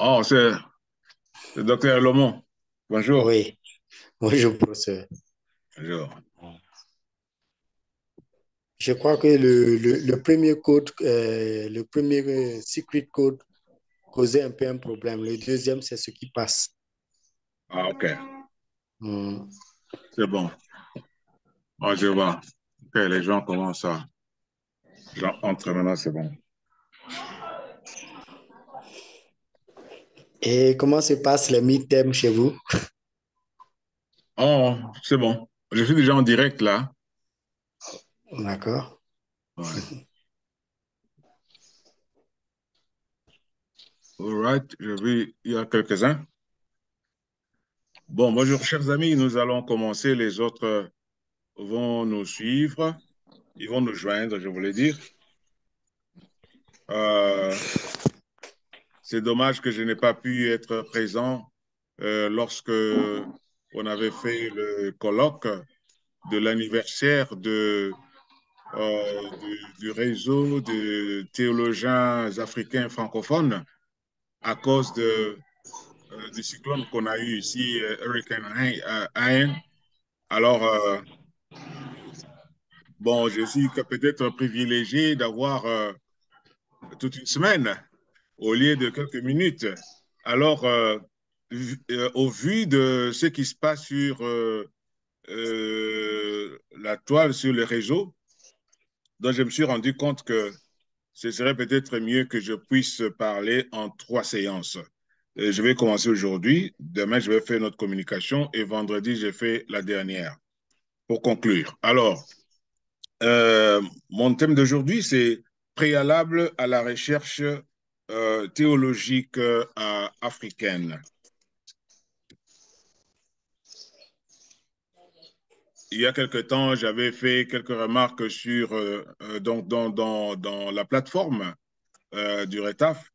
Oh, c'est le docteur Lomon. Bonjour. Oui, bonjour, professeur. Bonjour. Je crois que le premier code, le premier secret code causait un peu un problème. Le deuxième, c'est ce qui passe. Ah, OK. Hmm. C'est bon. Oh, je vois. OK, les gens commencent à... Genre, entre maintenant, c'est bon. Et comment se passent les midterms chez vous? Oh, c'est bon. Je suis déjà en direct là. D'accord. Ouais. All right. Je vis, il y a quelques-uns. Bon, bonjour, chers amis. Nous allons commencer. Les autres vont nous suivre. Ils vont nous joindre, je voulais dire. Euh, c'est dommage que je n'ai pas pu être présent lorsque on avait fait le colloque de l'anniversaire du réseau de théologiens africains francophones à cause du cyclone qu'on a eu ici, Hurricane Ian. Alors, bon, je suis peut-être privilégié d'avoir toute une semaine au lieu de quelques minutes. Alors, au vu de ce qui se passe sur la toile, sur le réseau, donc je me suis rendu compte que ce serait peut-être mieux que je puisse parler en trois séances. Je vais commencer aujourd'hui, demain je vais faire notre communication et vendredi je fais la dernière pour conclure. Alors, mon thème d'aujourd'hui c'est préalable à la recherche théologique africaine. Il y a quelque temps, j'avais fait quelques remarques sur dans la plateforme du RETAF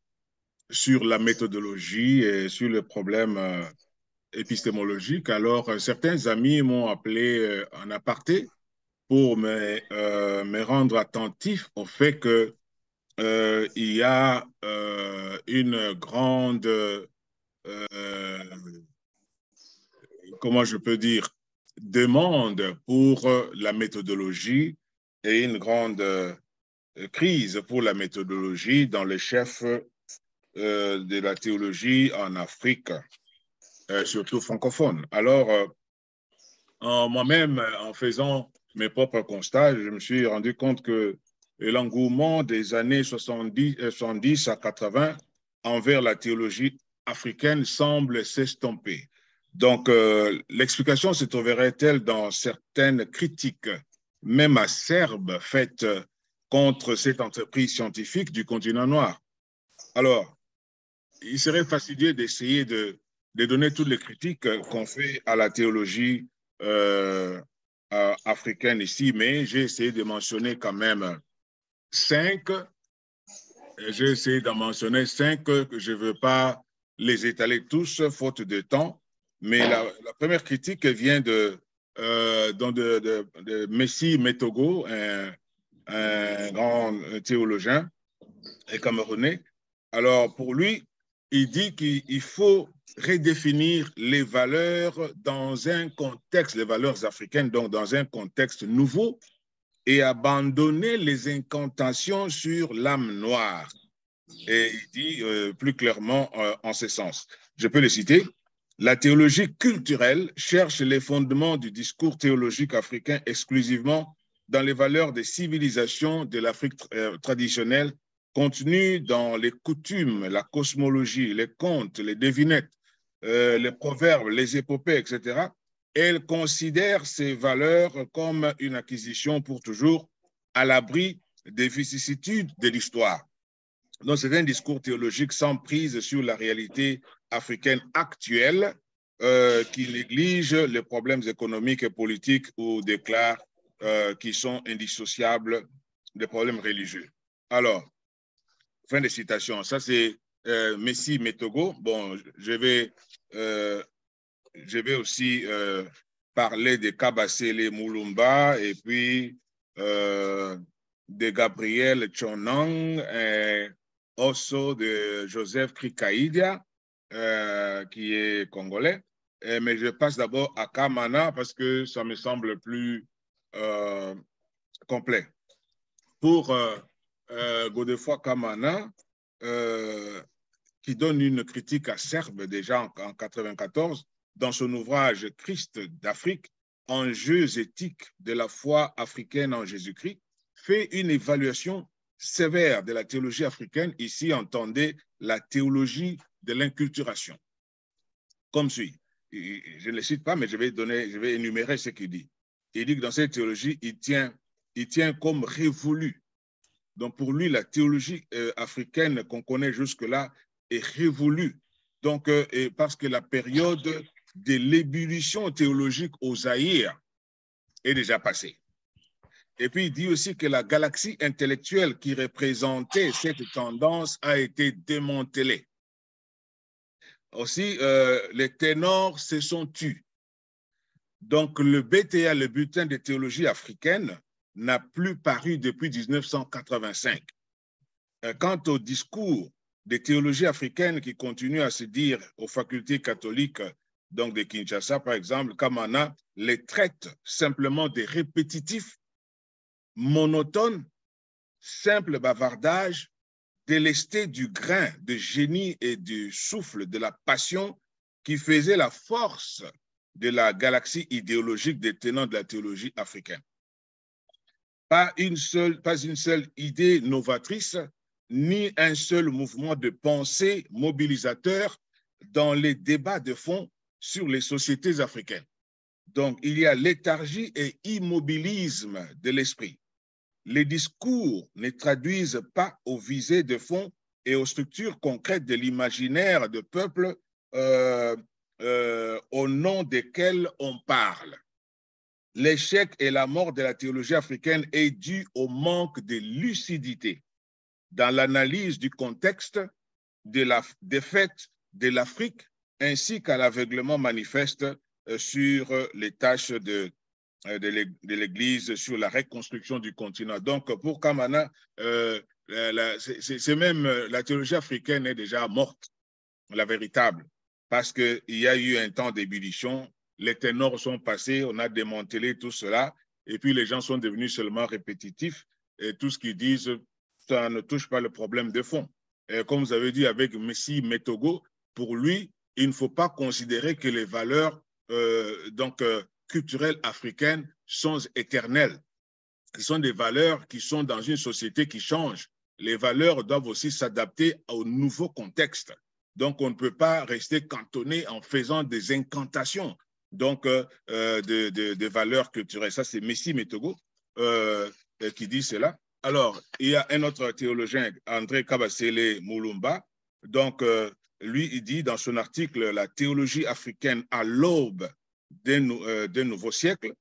sur la méthodologie et sur le problème épistémologique. Alors, certains amis m'ont appelé en aparté pour me rendre attentif au fait que il y a une grande, comment je peux dire, demande pour la méthodologie et une grande crise pour la méthodologie dans les chefs de la théologie en Afrique, surtout francophone. Alors, moi-même, en faisant mes propres constats, je me suis rendu compte que l'engouement des années 70 à 80 envers la théologie africaine semble s'estomper. Donc, l'explication se trouverait-elle dans certaines critiques, même acerbes, faites contre cette entreprise scientifique du continent noir? Alors, il serait fastidieux d'essayer de donner toutes les critiques qu'on fait à la théologie euh, africaine ici, mais j'ai essayé de mentionner quand même cinq. J'ai essayé d'en mentionner cinq que je ne veux pas les étaler tous, faute de temps. Mais la première critique vient de Messi Metogo, un grand théologien et camerounais. Alors, pour lui, il dit qu'il faut redéfinir les valeurs dans un contexte, les valeurs africaines, donc dans un contexte nouveau, et abandonner les incantations sur l'âme noire. Et il dit plus clairement en ce sens. Je peux le citer. La théologie culturelle cherche les fondements du discours théologique africain exclusivement dans les valeurs des civilisations de l'Afrique traditionnelle contenues dans les coutumes, la cosmologie, les contes, les devinettes, les proverbes, les épopées, etc. Elle considère ces valeurs comme une acquisition pour toujours à l'abri des vicissitudes de l'histoire. Donc, c'est un discours théologique sans prise sur la réalité africaine actuelle qui néglige les problèmes économiques et politiques ou déclare qui sont indissociables des problèmes religieux. Alors, fin de citation. Ça, c'est Messi Metogo. Bon, je vais aussi parler de Kabasele Moulumba et puis de Gabriel Chonang et aussi de Joseph Krikaïdia. qui est congolais. Mais je passe d'abord à Kamana parce que ça me semble plus complet. Pour Godefroid Kamana, qui donne une critique acerbe déjà en 1994 dans son ouvrage Christ d'Afrique, enjeux éthiques de la foi africaine en Jésus-Christ, fait une évaluation sévère de la théologie africaine. Ici, entendez la théologie de l'inculturation. Comme suit. Je ne le cite pas, mais je vais énumérer ce qu'il dit. Il dit que dans cette théologie, il tient comme révolu. Donc, pour lui, la théologie africaine qu'on connaît jusque-là est révolue. Donc, parce que la période de l'ébullition théologique au Zaïre est déjà passée. Et puis, il dit aussi que la galaxie intellectuelle qui représentait cette tendance a été démantelée. Aussi, les ténors se sont tus. Donc, le BTA, le bulletin de théologie africaine, n'a plus paru depuis 1985. Quant au discours des théologies africaines qui continuent à se dire aux facultés catholiques, donc de Kinshasa, par exemple, Kamana les traite simplement de répétitifs, monotones, simples bavardages, délestés du grain de génie et du souffle de la passion qui faisait la force de la galaxie idéologique des tenants de la théologie africaine. Pas une seule idée novatrice, ni un seul mouvement de pensée mobilisateur dans les débats de fond sur les sociétés africaines. Donc, il y a léthargie et immobilisme de l'esprit. Les discours ne traduisent pas aux visées de fond et aux structures concrètes de l'imaginaire de peuples au nom desquels on parle. L'échec et la mort de la théologie africaine est dû au manque de lucidité dans l'analyse du contexte de la défaite de l'Afrique ainsi qu'à l'aveuglement manifeste sur les tâches de l'Église, sur la reconstruction du continent. Donc, pour Kamana, c'est même la théologie africaine est déjà morte, la véritable, parce qu'il y a eu un temps d'ébullition, les ténors sont passés, on a démantelé tout cela, et puis les gens sont devenus seulement répétitifs, et tout ce qu'ils disent, ça ne touche pas le problème de fond. Et comme vous avez dit avec Messi Metogo, pour lui, il ne faut pas considérer que les valeurs culturelles africaines sont éternelles. Ce sont des valeurs qui sont dans une société qui change. Les valeurs doivent aussi s'adapter au nouveau contexte. Donc, on ne peut pas rester cantonné en faisant des incantations de valeurs culturelles. Ça, c'est Messi Metogo qui dit cela. Alors, il y a un autre théologien, André Kabasele Moulumba. Donc, lui, il dit dans son article « La théologie africaine à l'aube d'un nouveau siècle »,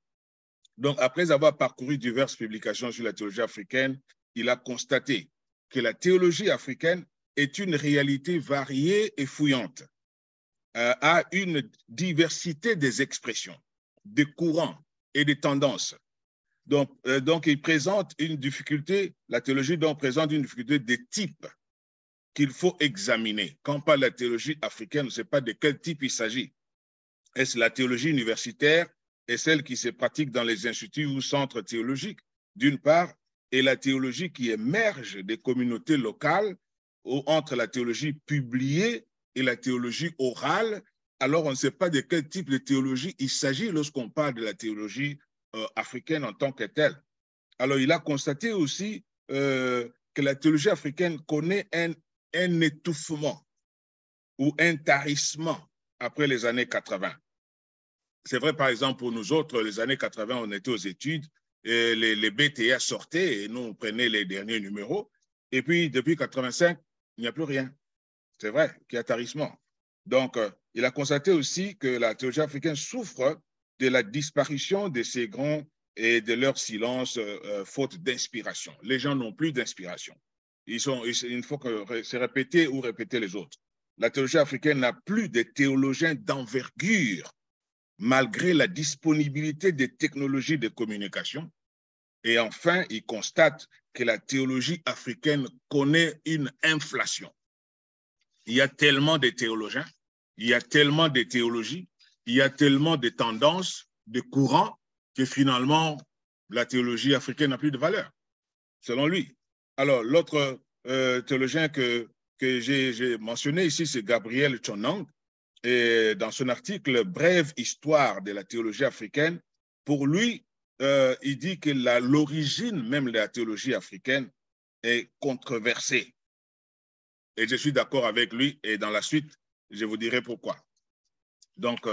donc, après avoir parcouru diverses publications sur la théologie africaine, il a constaté que la théologie africaine est une réalité variée et fouillante, a une diversité des expressions, des courants et des tendances. Donc, il présente une difficulté, la théologie donc présente une difficulté de type qu'il faut examiner. Quand on parle de la théologie africaine, on ne sait pas de quel type il s'agit. Est-ce la théologie universitaire et celle qui se pratique dans les instituts ou centres théologiques, d'une part, et la théologie qui émerge des communautés locales, ou entre la théologie publiée et la théologie orale, alors on ne sait pas de quel type de théologie il s'agit lorsqu'on parle de la théologie africaine en tant que telle. Alors, il a constaté aussi que la théologie africaine connaît un étouffement ou un tarissement après les années 80. C'est vrai, par exemple, pour nous autres, les années 80, on était aux études, et les BTA sortaient et nous, on prenait les derniers numéros. Et puis, depuis 85, il n'y a plus rien. C'est vrai qu'il y a tarissement. Donc, il a constaté aussi que la théologie africaine souffre de la disparition de ces grands et de leur silence, faute d'inspiration. Les gens n'ont plus d'inspiration. Il ne faut que se répéter ou répéter les autres. La théologie africaine n'a plus de théologiens d'envergure, malgré la disponibilité des technologies de communication. Et enfin, il constate que la théologie africaine connaît une inflation. Il y a tellement de théologiens Il y a tellement de théologies, il y a tellement de tendances, de courants, que finalement, la théologie africaine n'a plus de valeur, selon lui. Alors, l'autre théologien que j'ai mentionné ici, c'est Gabriel Chonang. Et dans son article « Brève histoire de la théologie africaine », pour lui, il dit que l'origine même de la théologie africaine est controversée. Et je suis d'accord avec lui, et dans la suite, je vous dirai pourquoi. Donc,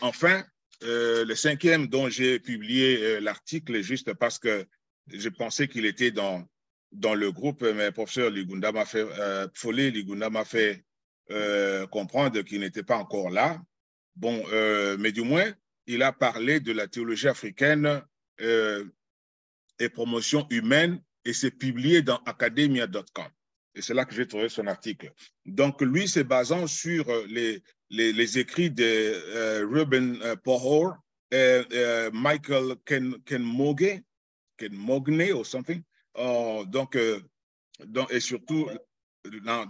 enfin, le cinquième dont j'ai publié l'article, juste parce que je pensais qu'il était dans le groupe, mais professeur Ligunda m'a fait, Folé Ligunda m'a fait comprendre qu'il n'était pas encore là. Bon, mais du moins, il a parlé de la théologie africaine et promotion humaine, et c'est publié dans academia.com. Et c'est là que j'ai trouvé son article. Donc, lui, c'est basant sur les écrits de Ruben Pohor et Michael Kenmogne ou something. Donc, et surtout,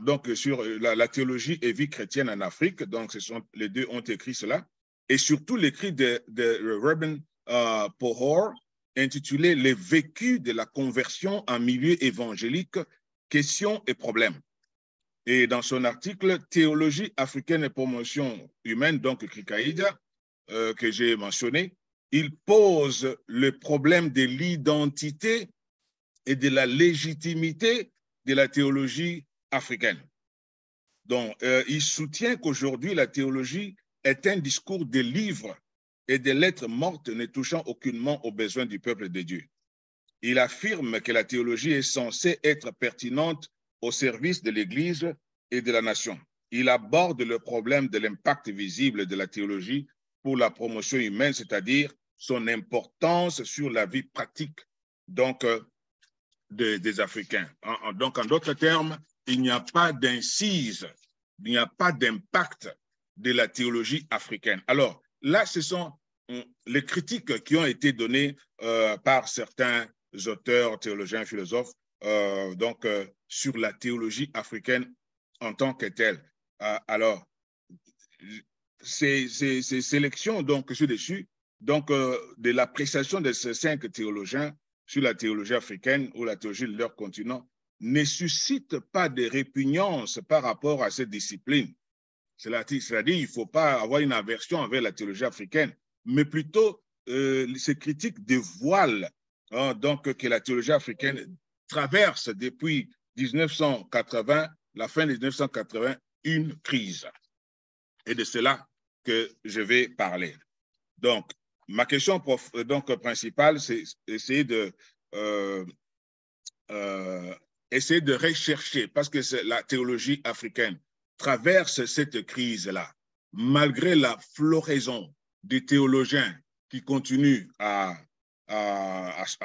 donc, sur la théologie et vie chrétienne en Afrique. Donc, les deux ont écrit cela. Et surtout, l'écrit de Ruben Pohor, intitulé « Les vécus de la conversion en milieu évangélique, questions et problèmes ». Et dans son article « Théologie africaine et promotion humaine », donc Krikaïda, que j'ai mentionné, il pose le problème de l'identité et de la légitimité de la théologie africaine. Donc, il soutient qu'aujourd'hui, la théologie est un discours de livres et de lettres mortes ne touchant aucunement aux besoins du peuple de Dieu. Il affirme que la théologie est censée être pertinente au service de l'Église et de la nation. Il aborde le problème de l'impact visible de la théologie pour la promotion humaine, c'est-à-dire son importance sur la vie pratique donc, des Africains. Donc, en d'autres termes, il n'y a pas d'incise, il n'y a pas d'impact de la théologie africaine. Alors, là, ce sont les critiques qui ont été données par certains auteurs, théologiens, philosophes, sur la théologie africaine en tant que telle. Alors, ces sélections donc sur-dessus, donc de l'appréciation de ces 5 théologiens sur la théologie africaine ou la théologie de leur continent ne suscitent pas de répugnance par rapport à cette discipline. C'est-à-dire qu'il ne faut pas avoir une aversion envers la théologie africaine, mais plutôt ces critiques dévoilent donc que la théologie africaine traverse depuis 1980, la fin de 1980, une crise. Et de cela que je vais parler. Donc, ma question principale, c'est essayer de rechercher, parce que la théologie africaine traverse cette crise-là, malgré la floraison des théologiens qui continuent à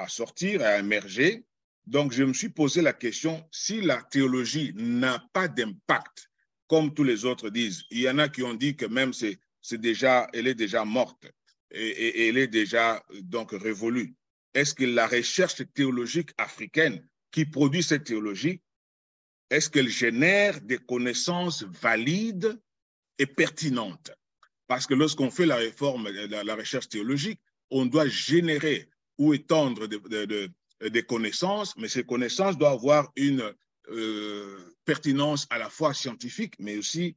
sortir, à émerger. Donc, je me suis posé la question, si la théologie n'a pas d'impact, comme tous les autres disent, il y en a qui ont dit que même elle est déjà morte et elle est déjà donc révolue. Est-ce que la recherche théologique africaine qui produit cette théologie, est-ce qu'elle génère des connaissances valides et pertinentes? Parce que lorsqu'on fait la réforme, la recherche théologique, on doit générer ou étendre des connaissances, mais ces connaissances doivent avoir une pertinence à la fois scientifique, mais aussi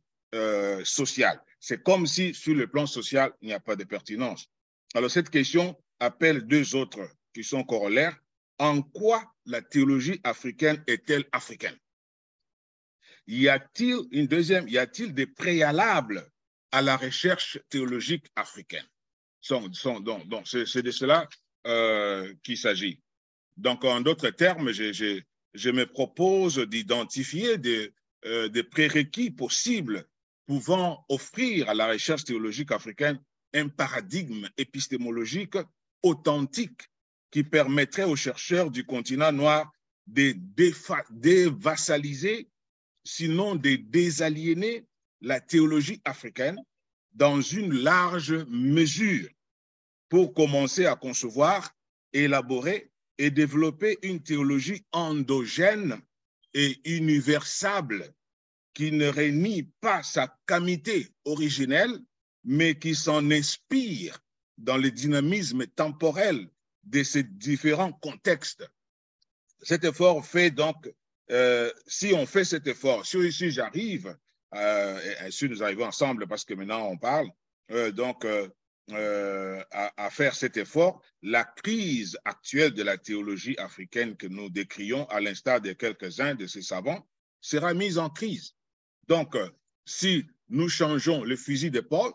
sociale. C'est comme si sur le plan social, il n'y a pas de pertinence. Alors cette question appelle 2 autres qui sont corollaires. En quoi la théologie africaine est-elle africaine? Y a-t-il des préalables à la recherche théologique africaine? Donc, c'est de cela qu'il s'agit. Donc, en d'autres termes, je me propose d'identifier des prérequis possibles pouvant offrir à la recherche théologique africaine un paradigme épistémologique authentique qui permettrait aux chercheurs du continent noir de dévassaliser, sinon de désaliéner la théologie africaine dans une large mesure pour commencer à concevoir, élaborer et développer une théologie endogène et universable qui ne renie pas sa calamité originelle, mais qui s'en inspire dans le dynamisme temporel de ces différents contextes. Cet effort fait donc, si on fait cet effort, si j'arrive, si nous arrivons ensemble, parce que maintenant on parle, à faire cet effort, la crise actuelle de la théologie africaine que nous décrions, à l'instar de quelques-uns de ces savants, sera mise en crise. Donc, si nous changeons le fusil d'épaule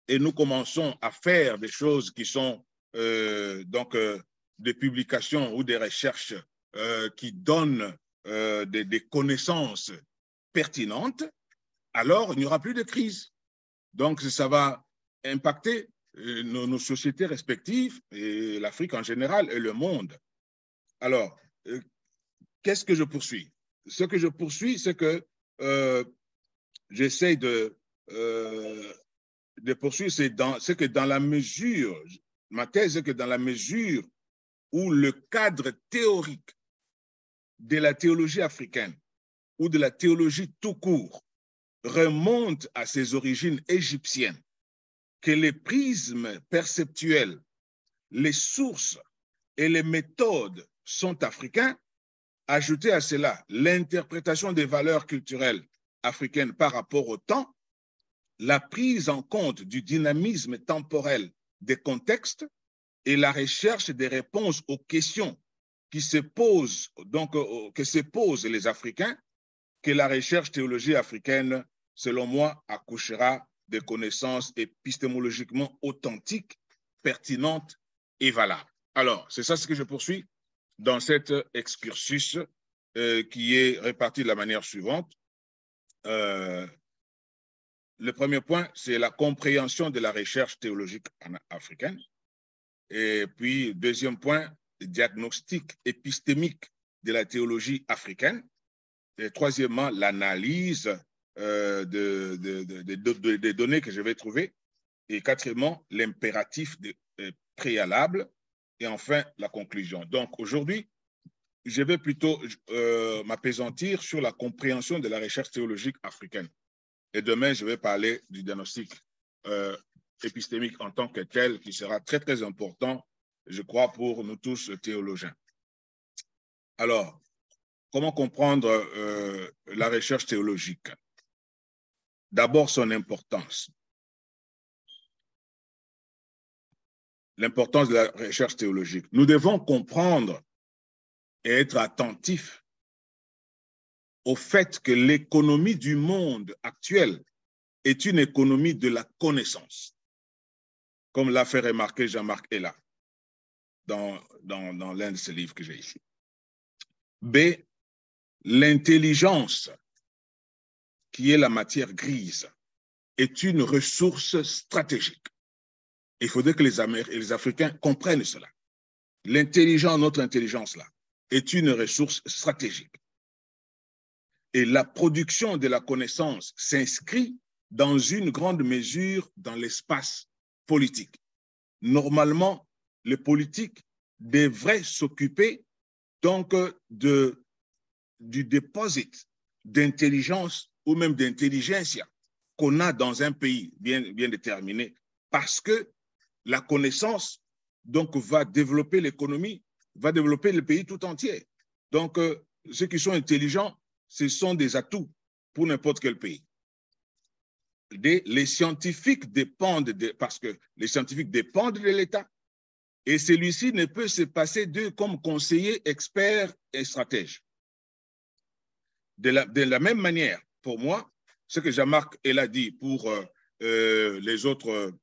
et nous commençons à faire des choses qui sont des publications ou des recherches qui donnent des connaissances pertinentes, alors il n'y aura plus de crise. Donc, ça va impacter nos sociétés respectives, et l'Afrique en général et le monde. Alors, qu'est-ce que je poursuis? Ce que je poursuis, c'est que j'essaie de poursuivre, c'est que dans la mesure, ma thèse est que dans la mesure où le cadre théorique de la théologie africaine ou de la théologie tout court remonte à ses origines égyptiennes, que les prismes perceptuels, les sources et les méthodes sont africains, ajoutez à cela l'interprétation des valeurs culturelles africaines par rapport au temps, la prise en compte du dynamisme temporel des contextes et la recherche des réponses aux questions qui se posent, que se posent les Africains, que la recherche théologique africaine, selon moi, accouchera de connaissances épistémologiquement authentiques, pertinentes et valables. Alors, c'est ça ce que je poursuis dans cet excursus qui est réparti de la manière suivante. Le premier point, c'est la compréhension de la recherche théologique africaine. Et puis, deuxième point, le diagnostic épistémique de la théologie africaine. Et troisièmement, l'analyse des données que je vais trouver. Et quatrièmement, l'impératif préalable. Et enfin, la conclusion. Donc, aujourd'hui, je vais plutôt m'appesantir sur la compréhension de la recherche théologique africaine. Et demain, je vais parler du diagnostic épistémique en tant que tel, qui sera très, très important, je crois, pour nous tous théologiens. Alors, comment comprendre la recherche théologique? D'abord, son importance. L'importance de la recherche théologique. Nous devons comprendre et être attentifs au fait que l'économie du monde actuel est une économie de la connaissance, comme l'a fait remarquer Jean-Marc Ella dans l'un de ses livres que j'ai ici. B, l'intelligence, qui est la matière grise, est une ressource stratégique. Il faudrait que les Africains comprennent cela. L'intelligence, notre intelligence là, est une ressource stratégique. Et la production de la connaissance s'inscrit dans une grande mesure dans l'espace politique. Normalement, les politiques devraient s'occuper donc du deposit d'intelligence ou même d'intelligentsia qu'on a dans un pays bien déterminé, parce que la connaissance donc va développer l'économie, va développer le pays tout entier. Donc, ceux qui sont intelligents, ce sont des atouts pour n'importe quel pays. Les scientifiques dépendent, parce que les scientifiques dépendent de l'État, et celui-ci ne peut se passer d'eux comme conseiller, expert et stratège. De la même manière, pour moi, ce que Jean-Marc Ella dit pour les autres,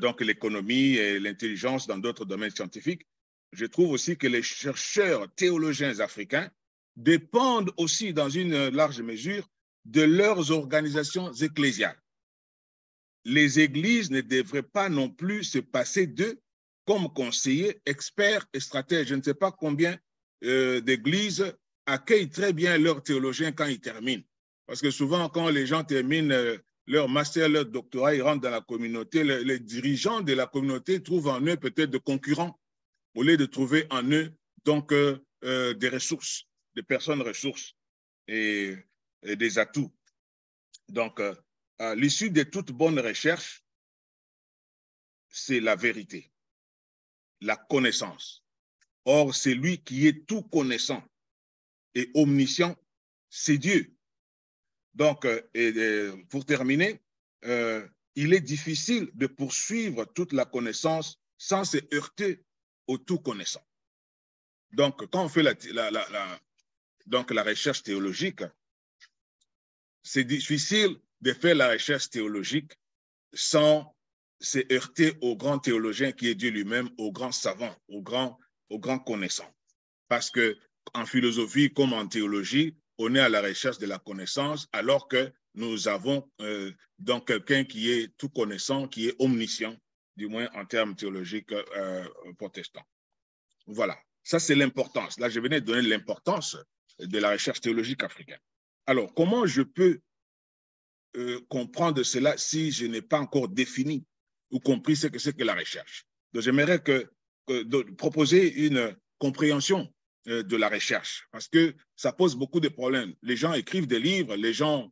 donc l'économie et l'intelligence dans d'autres domaines scientifiques, je trouve aussi que les chercheurs théologiens africains dépendent aussi dans une large mesure de leurs organisations ecclésiales. Les églises ne devraient pas non plus se passer d'eux comme conseillers, experts et stratèges. Je ne sais pas combien d'églises accueillent très bien leurs théologiens quand ils terminent. Parce que souvent, quand les gens terminent leur master, leur doctorat, ils rentrent dans la communauté, les dirigeants de la communauté trouvent en eux peut-être des concurrents au lieu de trouver en eux donc des ressources, des personnes ressources. Et des atouts. Donc, l'issue de toute bonne recherche, c'est la vérité, la connaissance. Or, c'est lui qui est tout connaissant et omniscient, c'est Dieu. Donc, pour terminer, il est difficile de poursuivre toute la connaissance sans se heurter au tout connaissant. Donc, quand on fait la recherche théologique, c'est difficile de faire la recherche théologique sans se heurter au grand théologien qui est Dieu lui-même, au grand savant, au grand connaissant. Parce qu'en philosophie comme en théologie, on est à la recherche de la connaissance, alors que nous avons donc quelqu'un qui est tout connaissant, qui est omniscient, du moins en termes théologiques protestants. Voilà, ça c'est l'importance. Là, je venais de donner l'importance de la recherche théologique africaine. Alors, comment je peux comprendre cela si je n'ai pas encore défini ou compris ce que c'est que la recherche? Donc, j'aimerais proposer une compréhension de la recherche, parce que ça pose beaucoup de problèmes. Les gens écrivent des livres, les gens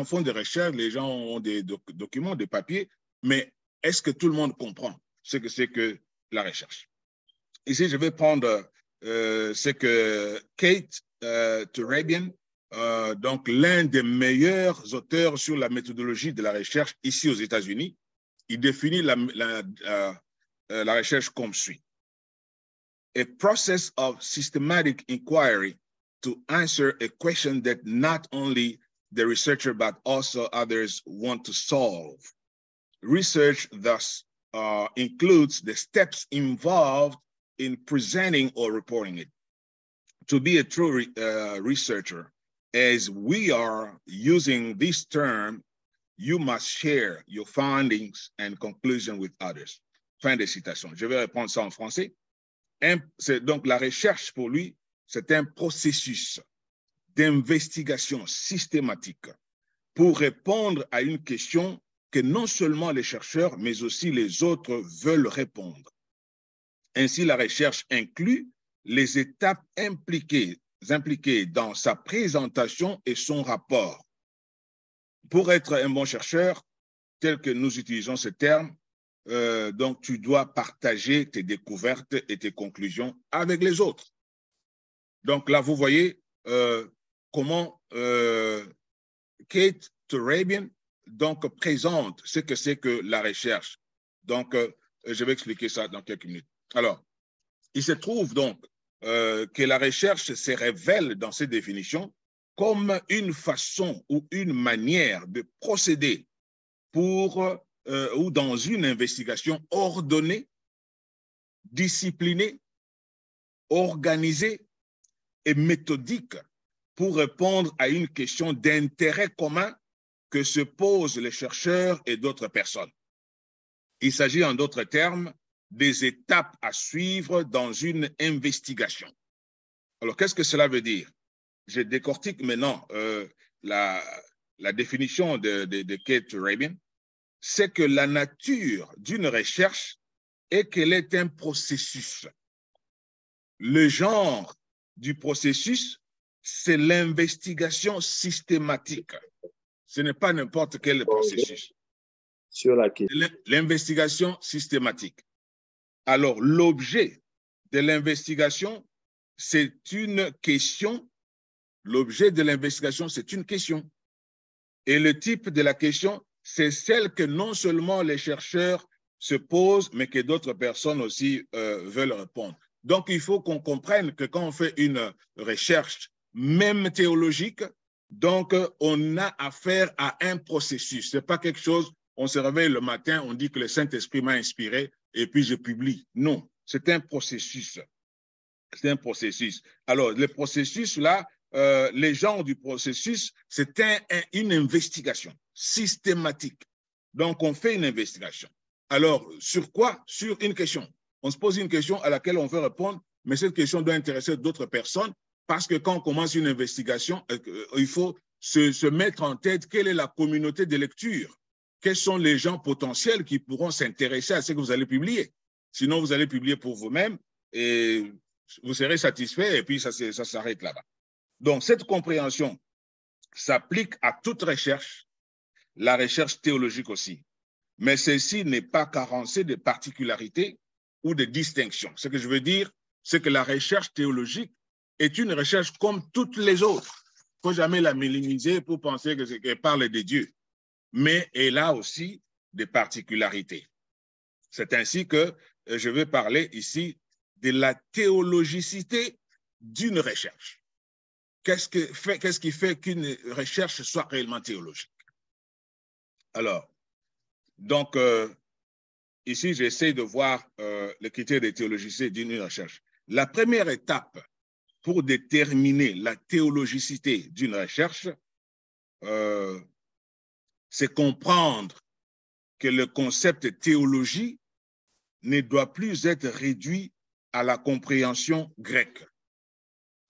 font des recherches, les gens ont des documents, des papiers, mais est-ce que tout le monde comprend ce que c'est que la recherche? Ici, je vais prendre ce que Kate Turabian, donc l'un des meilleurs auteurs sur la méthodologie de la recherche ici aux États-Unis, il définit la recherche comme suit. A process of systematic inquiry to answer a question that not only the researcher but also others want to solve. Research thus includes the steps involved in presenting or reporting it. To be a true researcher, as we are using this term, you must share your findings and conclusions with others. Fin de citation. Je vais répondre ça en français. Donc, la recherche, pour lui, c'est un processus d'investigation systématique pour répondre à une question que non seulement les chercheurs, mais aussi les autres veulent répondre. Ainsi, la recherche inclut les étapes impliquées dans sa présentation et son rapport. Pour être un bon chercheur, tel que nous utilisons ce terme, donc tu dois partager tes découvertes et tes conclusions avec les autres. Donc là, vous voyez comment Kate Turabian donc présente ce que c'est que la recherche. Donc, je vais expliquer ça dans quelques minutes. Alors, il se trouve donc que la recherche se révèle dans ces définitions comme une façon ou une manière de procéder pour ou dans une investigation ordonnée, disciplinée, organisée et méthodique pour répondre à une question d'intérêt commun que se posent les chercheurs et d'autres personnes. Il s'agit en d'autres termes des étapes à suivre dans une investigation. Alors, qu'est-ce que cela veut dire? Je décortique maintenant la définition de Kate Turabian. C'est que la nature d'une recherche est qu'elle est un processus. Le genre du processus, c'est l'investigation systématique. Ce n'est pas n'importe quel processus. L'investigation systématique. Alors, l'objet de l'investigation, c'est une question. L'objet de l'investigation, c'est une question. Et le type de la question, c'est celle que non seulement les chercheurs se posent, mais que d'autres personnes aussi veulent répondre. Donc, il faut qu'on comprenne que quand on fait une recherche, même théologique, donc on a affaire à un processus. Ce n'est pas quelque chose, on se réveille le matin, on dit que le Saint-Esprit m'a inspiré et puis je publie. Non, c'est un processus. C'est un processus. Alors, le processus, là, les genres du processus, c'est une investigation systématique. Donc, on fait une investigation. Alors, sur quoi? Sur une question. On se pose une question à laquelle on veut répondre, mais cette question doit intéresser d'autres personnes parce que quand on commence une investigation, il faut se mettre en tête quelle est la communauté de lecture. Quels sont les gens potentiels qui pourront s'intéresser à ce que vous allez publier. Sinon, vous allez publier pour vous-même et vous serez satisfait et puis ça s'arrête là-bas. Donc, cette compréhension s'applique à toute recherche, la recherche théologique aussi. Mais celle-ci n'est pas carencée de particularités ou de distinctions. Ce que je veux dire, c'est que la recherche théologique est une recherche comme toutes les autres. Il ne faut jamais la minimiser pour penser qu'elle parle de Dieu. Mais elle a aussi des particularités. C'est ainsi que je vais parler ici de la théologicité d'une recherche. Qu'est-ce qui fait qu'une recherche soit réellement théologique? Alors, donc, ici, j'essaie de voir les critères de théologicité d'une recherche. La première étape pour déterminer la théologicité d'une recherche, c'est comprendre que le concept théologie ne doit plus être réduit à la compréhension grecque.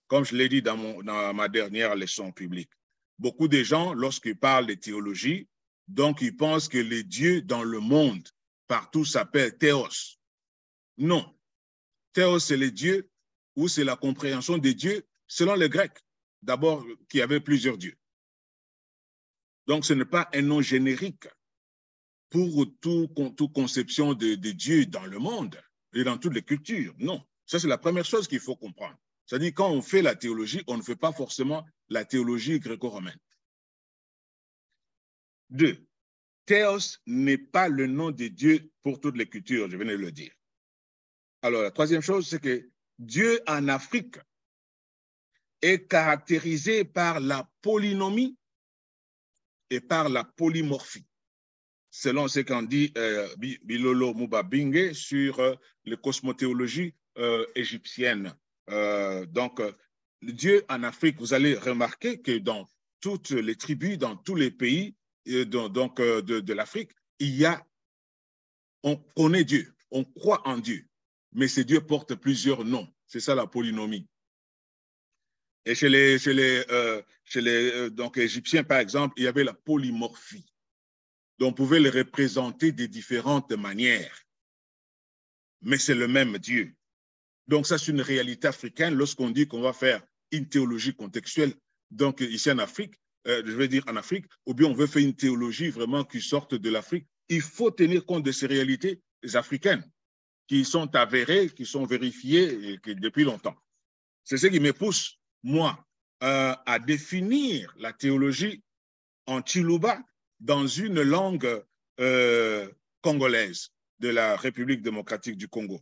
Comme je l'ai dit dans ma dernière leçon publique. Beaucoup de gens, lorsqu'ils parlent de théologie, donc ils pensent que les dieux dans le monde, partout, s'appellent théos. Non. Théos, c'est les dieux ou c'est la compréhension des dieux selon les Grecs. D'abord, qui avaient plusieurs dieux. Donc, ce n'est pas un nom générique pour toute conception de Dieu dans le monde et dans toutes les cultures. Non. Ça, c'est la première chose qu'il faut comprendre. C'est-à-dire, quand on fait la théologie, on ne fait pas forcément la théologie gréco-romaine. 2. Théos n'est pas le nom de Dieu pour toutes les cultures, je venais de le dire. Alors, la troisième chose, c'est que Dieu en Afrique est caractérisé par la polynomie et par la polymorphie, selon ce qu'en dit Bilolo Mubabinge sur la cosmothéologie égyptienne. Donc, Dieu en Afrique, vous allez remarquer que dans toutes les tribus, dans tous les pays de l'Afrique, on connaît Dieu, on croit en Dieu, mais ces dieux portent plusieurs noms. C'est ça la polynomie. Et chez les Égyptiens, par exemple, il y avait la polymorphie. Donc, on pouvait les représenter de différentes manières, mais c'est le même Dieu. Donc, ça, c'est une réalité africaine lorsqu'on dit qu'on va faire une théologie contextuelle. Donc, ici en Afrique, je veux dire en Afrique, ou bien on veut faire une théologie vraiment qui sorte de l'Afrique, il faut tenir compte de ces réalités africaines qui sont avérées, qui sont vérifiées depuis longtemps. C'est ce qui me pousse, moi, à définir la théologie en Chiluba dans une langue congolaise de la République démocratique du Congo.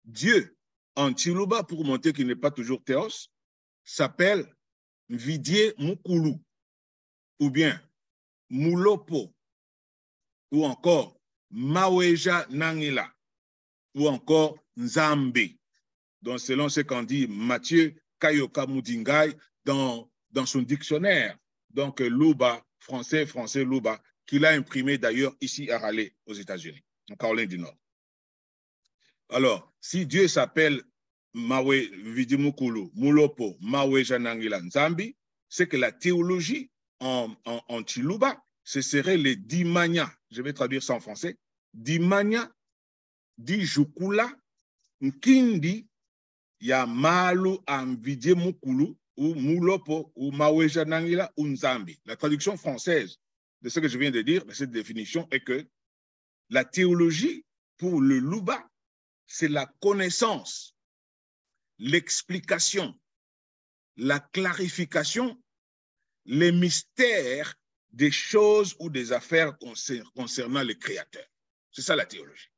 Dieu, en Chiluba, pour montrer qu'il n'est pas toujours théos, s'appelle Vidie Mukulu, ou bien Mulopo, ou encore Maweja Nangila, ou encore Nzambe. Donc, selon ce qu'en dit Mathieu Kayoka Moudingai dans son dictionnaire, donc Luba, français Luba, qu'il a imprimé d'ailleurs ici à Raleigh, aux États-Unis, en Caroline du Nord. Alors, si Dieu s'appelle Mawe Vidimukulu, Mulopo, Mawe Janangila Nzambi, c'est que la théologie en Chiluba, ce serait les Dimanya, je vais traduire ça en français, Dimanya, Dijukula, Nkindi, ya Malu Amvidimukulu, ou Mulopo, ou Mawe Janangila, ou Nzambi. La traduction française de ce que je viens de dire, de cette définition, est que la théologie, pour le Luba, c'est la connaissance, l'explication, la clarification, les mystères des choses ou des affaires concernant le Créateur. C'est ça la théologie.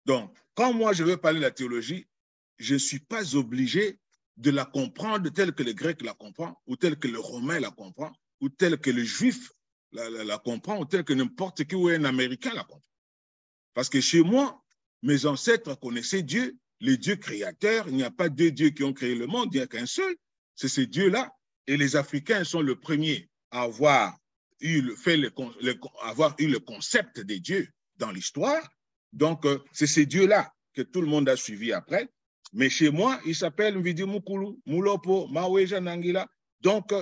Donc, quand moi je veux parler de la théologie, je ne suis pas obligé de la comprendre telle que le grec la comprend, ou telle que le romain la comprend, ou telle que le juif la comprend, ou telle que n'importe qui ou un américain la comprend. Parce que chez moi, mes ancêtres connaissaient Dieu, les dieux créateurs. Il n'y a pas deux dieux qui ont créé le monde, il n'y a qu'un seul. C'est ces dieux-là. Et les Africains sont les premiers à avoir eu le concept des dieux dans l'histoire. Donc, c'est ces dieux-là que tout le monde a suivi après. Mais chez moi, il s'appelle Mvidi Mukulu, Mulopo, Maweja Nangila. Donc,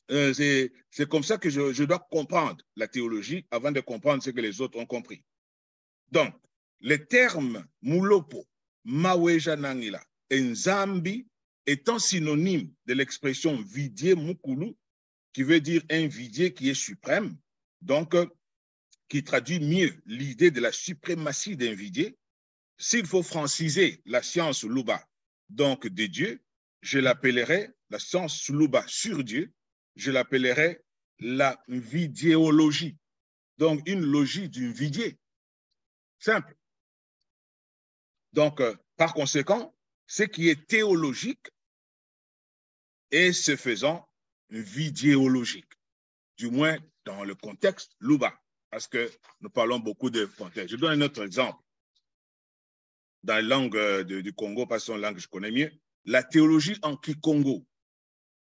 c'est comme ça que je dois comprendre la théologie avant de comprendre ce que les autres ont compris. Donc, les termes Mulopo, Maweja Nangila et Nzambi étant synonyme de l'expression vidier mukulu, qui veut dire un vidier qui est suprême, donc qui traduit mieux l'idée de la suprématie d'un vidier. S'il faut franciser la science Luba, donc de Dieu, je l'appellerai la science Luba sur Dieu, je l'appellerai la vidéologie, donc une logie d'un vidier. Simple. Donc, par conséquent, ce qui est théologique est ce faisant vidéologique, du moins dans le contexte Luba, parce que nous parlons beaucoup de contexte. Je donne un autre exemple. Dans la langue du Congo, parce que c'est une langue que je connais mieux, la théologie en Kikongo.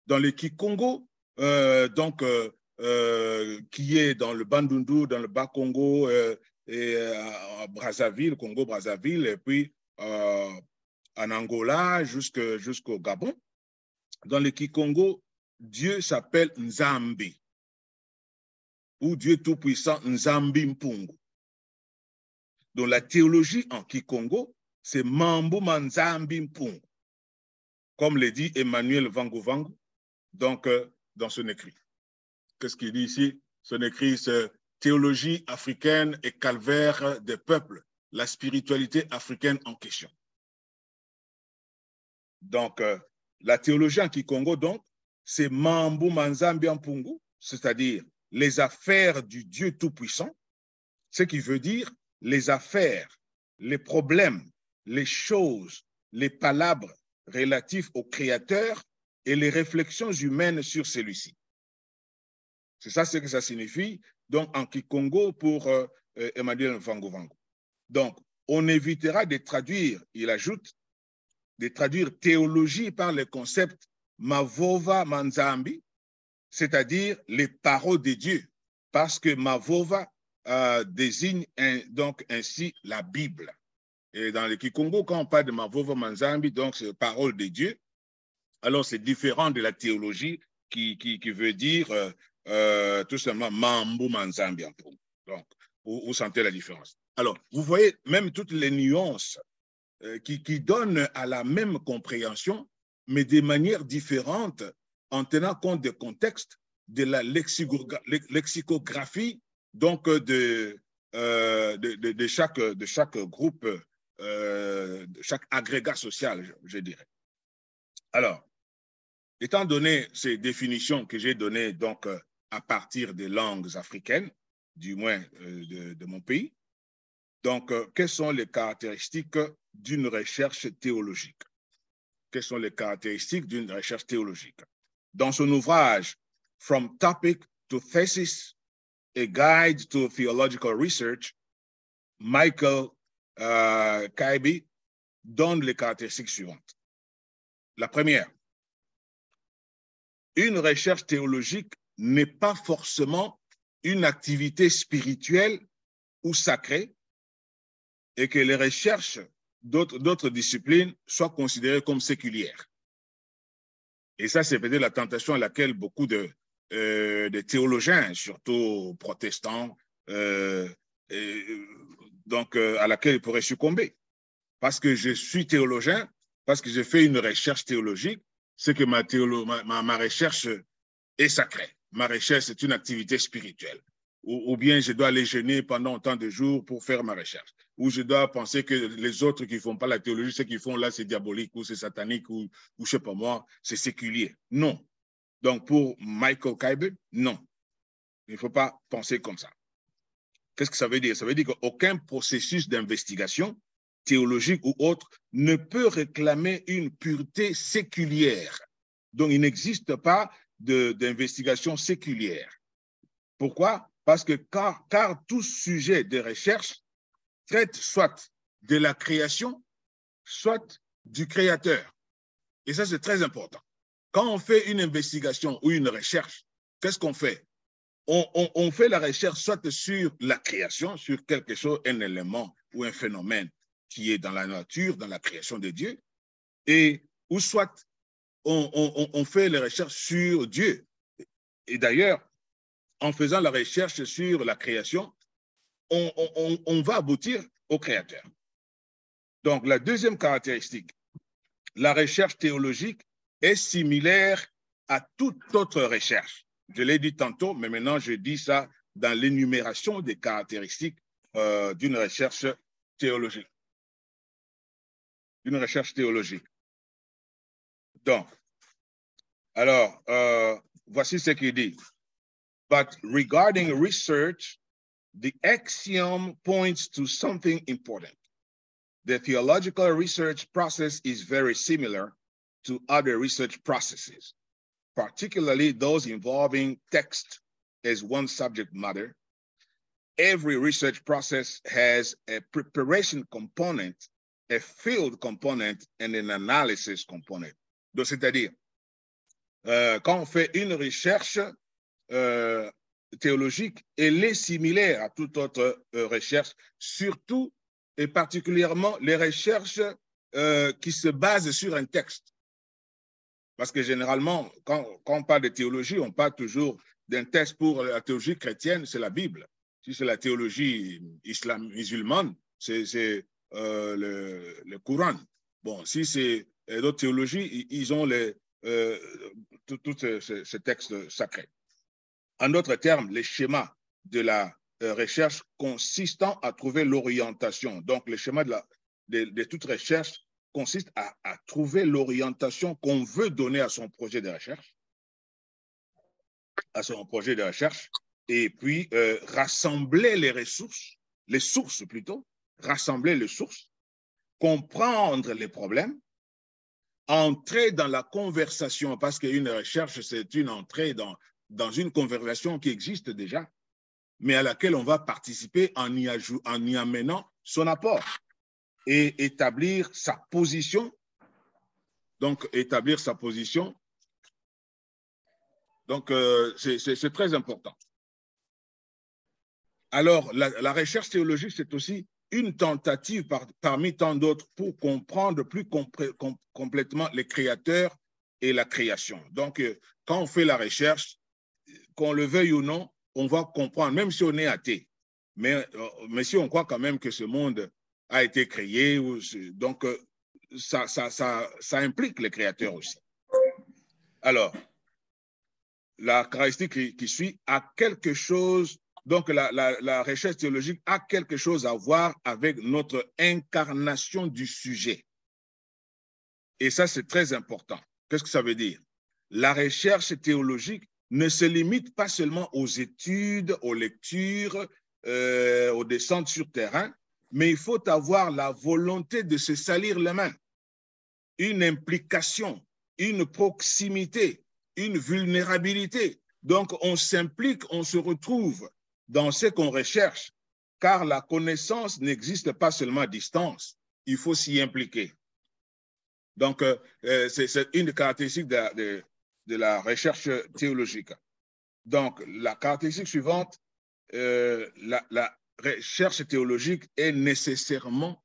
Dans le Kikongo, qui est dans le Bandundu, dans le Bas-Congo, et à Brazzaville, Congo-Brazzaville, et puis en Angola jusqu'au Gabon. Dans le Kikongo, Dieu s'appelle Nzambi, ou Dieu Tout-Puissant Nzambi Mpungu. Donc la théologie en Kikongo, c'est Mambu Manzambi Mpungu, comme le dit Emmanuel Vangu Vangu, donc dans son écrit. Qu'est-ce qu'il dit ici? Son écrit, c'est Théologie africaine et calvaire des peuples, la spiritualité africaine en question. Donc, la théologie en Kikongo, donc, c'est Mambu Manzambi Mpungu, c'est-à-dire les affaires du Dieu Tout-Puissant, ce qui veut dire les affaires, les problèmes, les choses, les palabres relatifs au Créateur et les réflexions humaines sur celui-ci. C'est ça ce que ça signifie, donc en Kikongo pour Emmanuel Vangu Vangu. Donc, on évitera de traduire, il ajoute, de traduire théologie par le concept Mavova Manzambi, c'est-à-dire les paroles de Dieu, parce que Mavova désigne donc ainsi la Bible. Et dans le Kikongo, quand on parle de Mavova Manzambi, donc c'est parole de Dieu, alors c'est différent de la théologie qui veut dire tout simplement Mambu Manzambi. Donc, vous sentez la différence. Alors, vous voyez même toutes les nuances qui donnent à la même compréhension, mais de manière différente, en tenant compte du contexte, de la lexicographie, donc de chaque groupe, de chaque agrégat social, je dirais. Alors, étant donné ces définitions que j'ai données donc à partir des langues africaines, du moins de mon pays, donc quelles sont les caractéristiques d'une recherche théologique? Quelles sont les caractéristiques d'une recherche théologique? Dans son ouvrage From Topic to Thesis, A Guide to Theological Research, Michael Kaibi donne les caractéristiques suivantes. La première, une recherche théologique n'est pas forcément une activité spirituelle ou sacrée et que les recherches d'autres disciplines soient considérées comme séculières. Et ça, c'est peut-être la tentation à laquelle beaucoup de théologiens, surtout protestants, à laquelle ils pourraient succomber. Parce que je suis théologien, parce que j'ai fait une recherche théologique, c'est que ma recherche est sacrée. Ma recherche, c'est une activité spirituelle. Ou bien je dois aller jeûner pendant autant de jours pour faire ma recherche. Ou je dois penser que les autres qui ne font pas la théologie, ce qu'ils font là, c'est diabolique, ou c'est satanique, ou je ne sais pas moi, c'est séculier. Non. Donc pour Michael Kaibe, non. Il ne faut pas penser comme ça. Qu'est-ce que ça veut dire? Ça veut dire qu'aucun processus d'investigation, théologique ou autre, ne peut réclamer une pureté séculière. Donc il n'existe pas d'investigation séculière. Pourquoi? Parce que car tout sujet de recherche traite soit de la création, soit du créateur. Et ça, c'est très important. Quand on fait une investigation ou une recherche, qu'est-ce qu'on fait? On fait la recherche soit sur la création, sur quelque chose, un élément ou un phénomène qui est dans la nature, dans la création de Dieu, ou soit on fait les recherches sur Dieu. Et d'ailleurs, en faisant la recherche sur la création, on va aboutir au Créateur. Donc, la deuxième caractéristique la recherche théologique est similaire à toute autre recherche. Je l'ai dit tantôt, mais maintenant je dis ça dans l'énumération des caractéristiques d'une recherche théologique. Une recherche théologique. Donc, alors, voici ce qu'il dit. But regarding research, the axiom points to something important. The theological research process is very similar to other research processes, particularly those involving text as one subject matter. Every research process has a preparation component, a field component, and an analysis component. Donc, c'est-à-dire, quand on fait une recherche théologique, elle est similaire à toute autre recherche, surtout et particulièrement les recherches qui se basent sur un texte. Parce que généralement, quand on parle de théologie, on parle toujours d'un texte. Pour la théologie chrétienne, c'est la Bible. Si c'est la théologie musulmane, c'est le Coran. Bon, si c'est d'autres théologies, ils ont tous ces textes sacrés. En d'autres termes, les schémas de la recherche consistant à trouver l'orientation. Donc, le schéma de toute recherche consiste à trouver l'orientation qu'on veut donner à son projet de recherche, et puis rassembler les sources plutôt, rassembler les sources, comprendre les problèmes, entrer dans la conversation, parce qu'une recherche, c'est une entrée dans une conversation qui existe déjà, mais à laquelle on va participer en y amenant son apport et établir sa position. Donc, établir sa position. Donc, c'est très important. Alors, la recherche théologique, c'est aussi une tentative parmi tant d'autres pour comprendre plus complètement les créateurs et la création. Donc, quand on fait la recherche, qu'on le veuille ou non, on va comprendre, même si on est athée, mais si on croit quand même que ce monde a été créé, donc ça implique les créateurs aussi. Alors, la caractéristique qui suit a quelque chose, donc la recherche théologique a quelque chose à voir avec notre incarnation du sujet. Et ça, c'est très important. Qu'est-ce que ça veut dire? La recherche théologique ne se limite pas seulement aux études, aux lectures, aux descentes sur terrain, mais il faut avoir la volonté de se salir les mains, une implication, une proximité, une vulnérabilité. Donc, on s'implique, on se retrouve dans ce qu'on recherche, car la connaissance n'existe pas seulement à distance, il faut s'y impliquer. Donc, c'est une des caractéristiques de la recherche théologique. Donc, la caractéristique suivante, la recherche théologique est nécessairement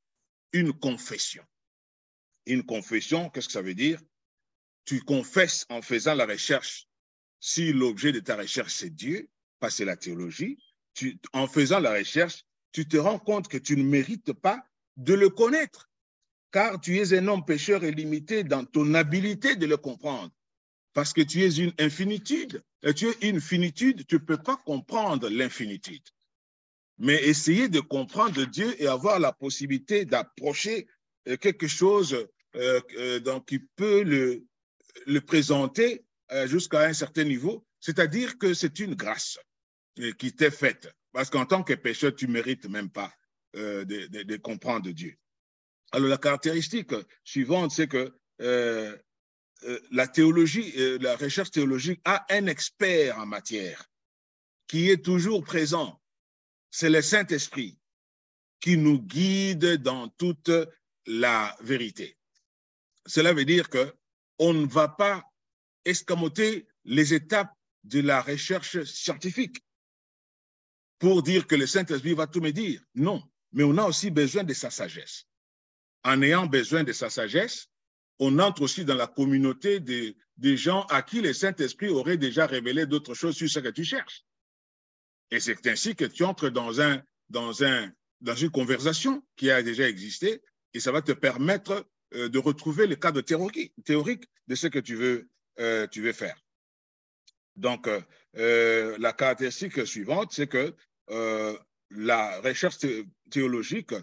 une confession. Une confession, qu'est-ce que ça veut dire? Tu confesses en faisant la recherche. Si l'objet de ta recherche, c'est Dieu, pas c'est la théologie, en faisant la recherche, tu te rends compte que tu ne mérites pas de le connaître, car tu es un homme pécheur et limité dans ton habilité de le comprendre. Parce que tu es une infinitude. Et tu es une finitude, tu ne peux pas comprendre l'infinitude. Mais essayer de comprendre Dieu et avoir la possibilité d'approcher quelque chose donc, qui peut le présenter jusqu'à un certain niveau, c'est-à-dire que c'est une grâce qui t'est faite. Parce qu'en tant que pécheur, tu ne mérites même pas de comprendre Dieu. Alors, la caractéristique suivante, c'est que la théologie, la recherche théologique a un expert en matière qui est toujours présent. C'est le Saint-Esprit qui nous guide dans toute la vérité. Cela veut dire qu'on ne va pas escamoter les étapes de la recherche scientifique pour dire que le Saint-Esprit va tout me dire. Non, mais on a aussi besoin de sa sagesse. En ayant besoin de sa sagesse, on entre aussi dans la communauté des gens à qui le Saint-Esprit aurait déjà révélé d'autres choses sur ce que tu cherches. Et c'est ainsi que tu entres dans une conversation qui a déjà existé et ça va te permettre de retrouver le cadre théorique de ce que tu veux faire. Donc, la caractéristique suivante, c'est que la recherche théologique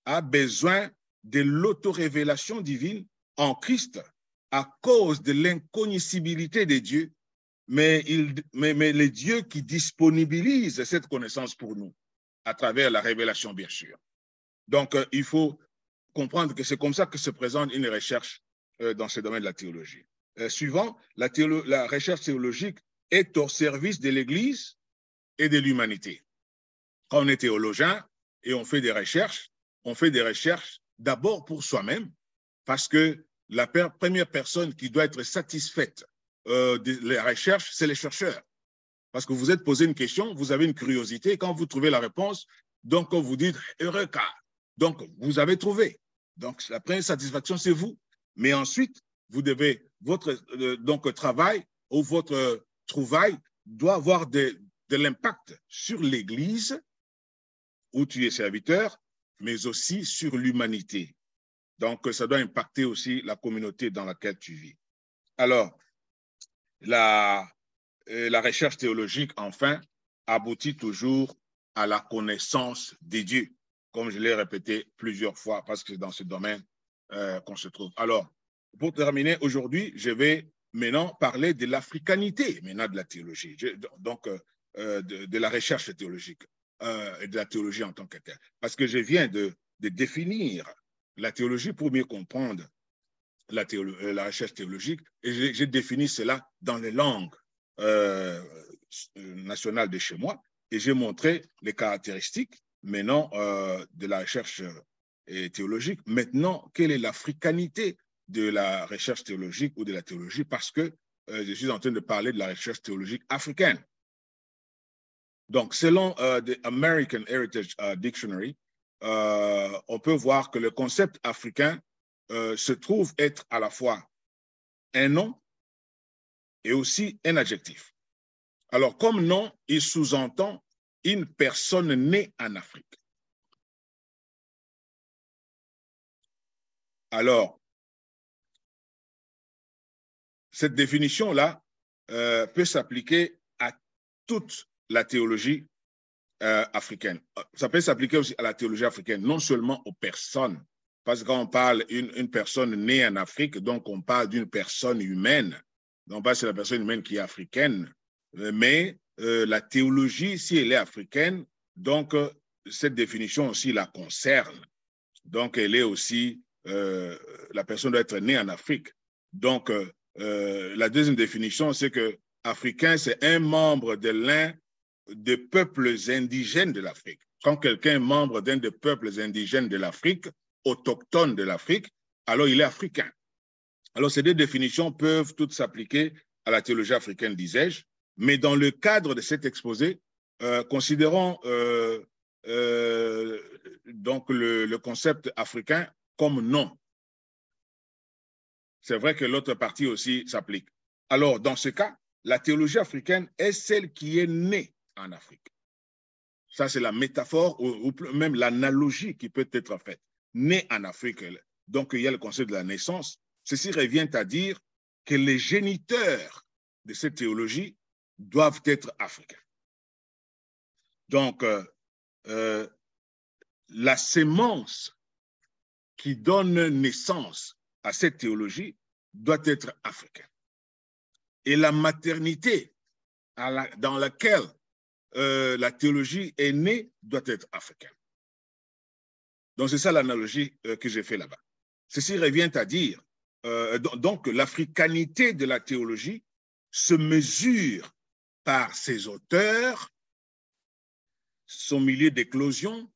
a besoin de l'autorévélation divine en Christ à cause de l'incognoscibilité des dieux, mais les dieux qui disponibilisent cette connaissance pour nous à travers la révélation, bien sûr. Donc, il faut comprendre que c'est comme ça que se présente une recherche dans ce domaine de la théologie. Suivant, la recherche théologique est au service de l'Église et de l'humanité. Quand on est théologien et on fait des recherches d'abord pour soi-même, parce que la première personne qui doit être satisfaite de la recherche, c'est les chercheurs. Parce que vous êtes posé une question, vous avez une curiosité, quand vous trouvez la réponse, donc vous dites « Eureka ». Donc, vous avez trouvé. Donc, la première satisfaction, c'est vous. Mais ensuite, vous devez, votre travail ou votre trouvaille doit avoir de l'impact sur l'Église où tu es serviteur, mais aussi sur l'humanité. Donc, ça doit impacter aussi la communauté dans laquelle tu vis. Alors, la recherche théologique, enfin, aboutit toujours à la connaissance des dieux, comme je l'ai répété plusieurs fois, parce que c'est dans ce domaine qu'on se trouve. Alors, pour terminer, aujourd'hui, je vais maintenant parler de l'africanité, maintenant de la théologie, donc de la recherche théologique et de la théologie en tant que telle. Parce que je viens de définir la théologie pour mieux comprendre la recherche théologique, et j'ai défini cela dans les langues nationales de chez moi, et j'ai montré les caractéristiques maintenant de la recherche théologique. Maintenant, quelle est l'africanité de la recherche théologique ou de la théologie? Parce que je suis en train de parler de la recherche théologique africaine. Donc, selon the American Heritage Dictionary, on peut voir que le concept africain se trouve être à la fois un nom et aussi un adjectif. Alors, comme nom, il sous-entend une personne née en Afrique. Alors, cette définition-là peut s'appliquer à toute la théologie africaine. Ça peut s'appliquer aussi à la théologie africaine, non seulement aux personnes, parce que quand on parle d'une personne née en Afrique, donc on parle d'une personne humaine, non pas c'est la personne humaine qui est africaine, mais la théologie, si elle est africaine, donc cette définition aussi la concerne. Donc elle est aussi, la personne doit être née en Afrique. Donc la deuxième définition, c'est que africain, c'est un membre de l'un des peuples indigènes de l'Afrique. Quand quelqu'un est membre d'un des peuples indigènes de l'Afrique, autochtone de l'Afrique, alors il est africain. Alors ces deux définitions peuvent toutes s'appliquer à la théologie africaine, disais-je, mais dans le cadre de cet exposé, considérons donc le concept africain comme nom. C'est vrai que l'autre partie aussi s'applique. Alors, dans ce cas, la théologie africaine est celle qui est née en Afrique. Ça, c'est la métaphore ou même l'analogie qui peut être faite. Né en Afrique, donc il y a le concept de la naissance. Ceci revient à dire que les géniteurs de cette théologie doivent être africains. Donc, la sémence qui donne naissance à cette théologie doit être africaine. Et la maternité dans laquelle la théologie est née doit être africaine. Donc, c'est ça l'analogie que j'ai fait là-bas. Ceci revient à dire, donc, l'africanité de la théologie se mesure par ses auteurs, son milieu d'éclosion,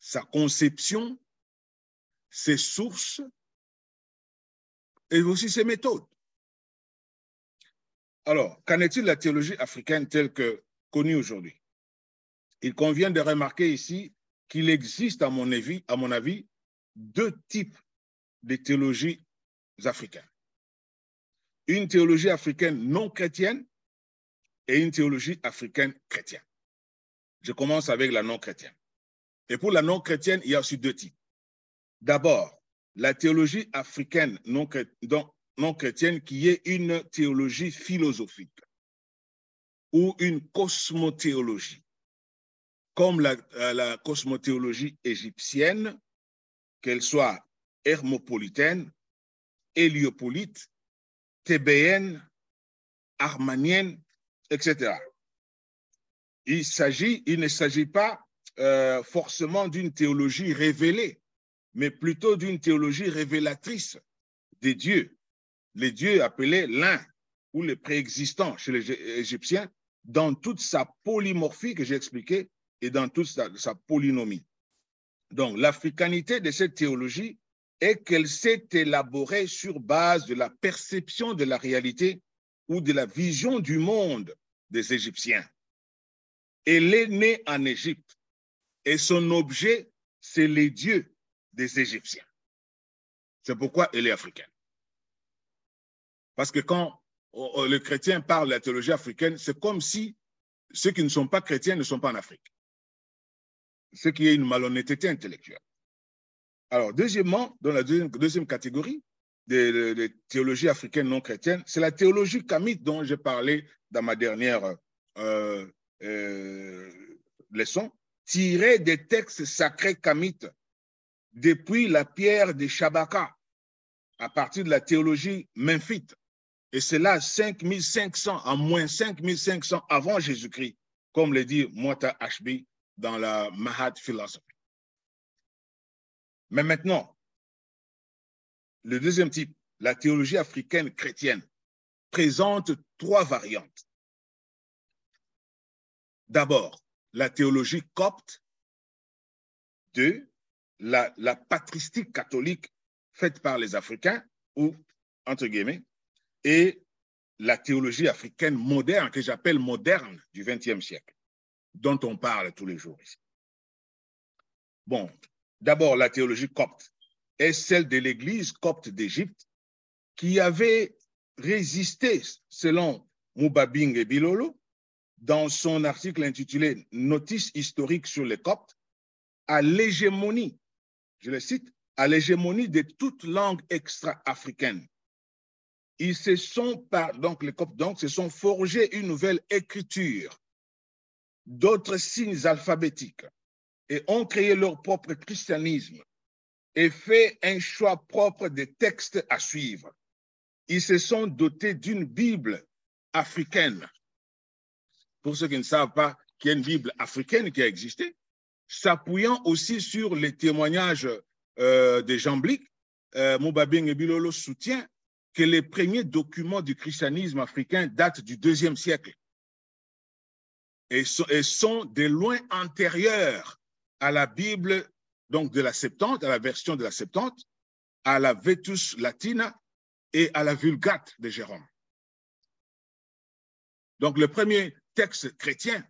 sa conception, ses sources et aussi ses méthodes. Alors, qu'en est-il de la théologie africaine telle que connue aujourd'hui? Il convient de remarquer ici qu'il existe, à mon avis, deux types de théologies africaines. Une théologie africaine non chrétienne et une théologie africaine chrétienne. Je commence avec la non chrétienne. Et pour la non chrétienne, il y a aussi deux types. D'abord, la théologie africaine non chrétienne qui est une théologie philosophique ou une cosmothéologie, comme la cosmothéologie égyptienne, qu'elle soit hermopolitaine, héliopolite, thébéenne, armanienne, etc. Il ne s'agit pas forcément d'une théologie révélée, mais plutôt d'une théologie révélatrice des dieux. Les dieux appelés l'un ou le préexistant chez les Égyptiens dans toute sa polymorphie que j'ai expliqué et dans toute sa polynomie. Donc, l'africanité de cette théologie est qu'elle s'est élaborée sur base de la perception de la réalité ou de la vision du monde des Égyptiens. Elle est née en Égypte et son objet, c'est les dieux des Égyptiens. C'est pourquoi elle est africaine. Parce que quand les chrétiens parlent de la théologie africaine, c'est comme si ceux qui ne sont pas chrétiens ne sont pas en Afrique. Ce qui est une malhonnêteté intellectuelle. Alors, deuxièmement, dans la deuxième catégorie de théologie africaine non chrétienne, c'est la théologie kamite dont j'ai parlé dans ma dernière leçon, tirée des textes sacrés kamites depuis la pierre de Shabaka, à partir de la théologie memphite. Et c'est là 5500, à moins 5500 avant Jésus-Christ, comme le dit Mota Ashby dans la Mahad Philosophy. Mais maintenant, le deuxième type, la théologie africaine chrétienne, présente trois variantes. D'abord, la théologie copte. Deux, la patristique catholique faite par les Africains, ou entre guillemets, et la théologie africaine moderne, que j'appelle moderne du XXe siècle, dont on parle tous les jours ici. Bon, d'abord, la théologie copte est celle de l'Église copte d'Égypte qui avait résisté, selon Moubabing Bilolo, dans son article intitulé « Notice historique sur les Coptes », à l'hégémonie, je le cite, à l'hégémonie de toute langue extra-africaine. Ils se sont, donc les Coptes se sont forgés une nouvelle écriture, d'autres signes alphabétiques, et ont créé leur propre christianisme et fait un choix propre des textes à suivre. Ils se sont dotés d'une Bible africaine. Pour ceux qui ne savent pas qu'il y a une Bible africaine qui a existé, s'appuyant aussi sur les témoignages des Jean Blic, Moubabing Bilolo soutient que les premiers documents du christianisme africain datent du IIe siècle et sont de loin antérieurs à la Bible donc de la Septante, à la version de la Septante, à la Vetus Latina et à la Vulgate de Jérôme. Donc le premier texte chrétien,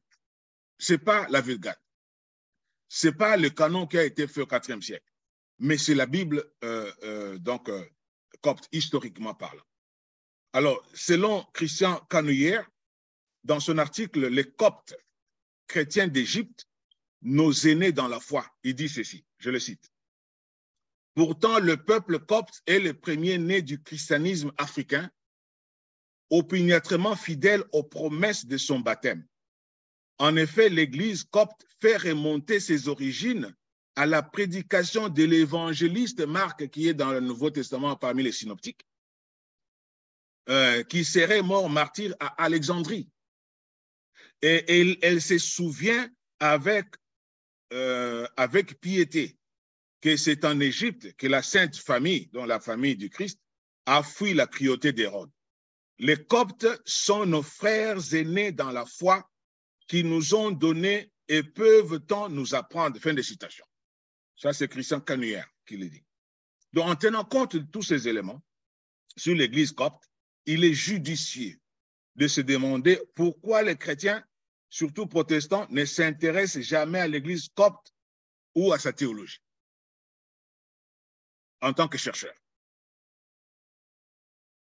ce n'est pas la Vulgate, ce n'est pas le canon qui a été fait au IVe siècle, mais c'est la Bible copte, historiquement parlant. Alors, selon Christian Canouillère, dans son article « Les Coptes chrétiens d'Égypte, nos aînés dans la foi », il dit ceci, je le cite. « Pourtant, le peuple copte est le premier né du christianisme africain, opiniâtrement fidèle aux promesses de son baptême. En effet, l'Église copte fait remonter ses origines à la prédication de l'évangéliste Marc, qui est dans le Nouveau Testament parmi les synoptiques, qui serait mort martyr à Alexandrie. Et elle se souvient avec piété que c'est en Égypte que la Sainte Famille, dont la famille du Christ, a fui la cruauté d'Hérode. Les Coptes sont nos frères aînés dans la foi qui nous ont donné et peuvent-on nous apprendre. Fin de citation. Ça, c'est Christian Canouillère qui le dit. Donc, en tenant compte de tous ces éléments sur l'Église copte, il est judicieux de se demander pourquoi les chrétiens, surtout protestants, ne s'intéressent jamais à l'Église copte ou à sa théologie en tant que chercheurs.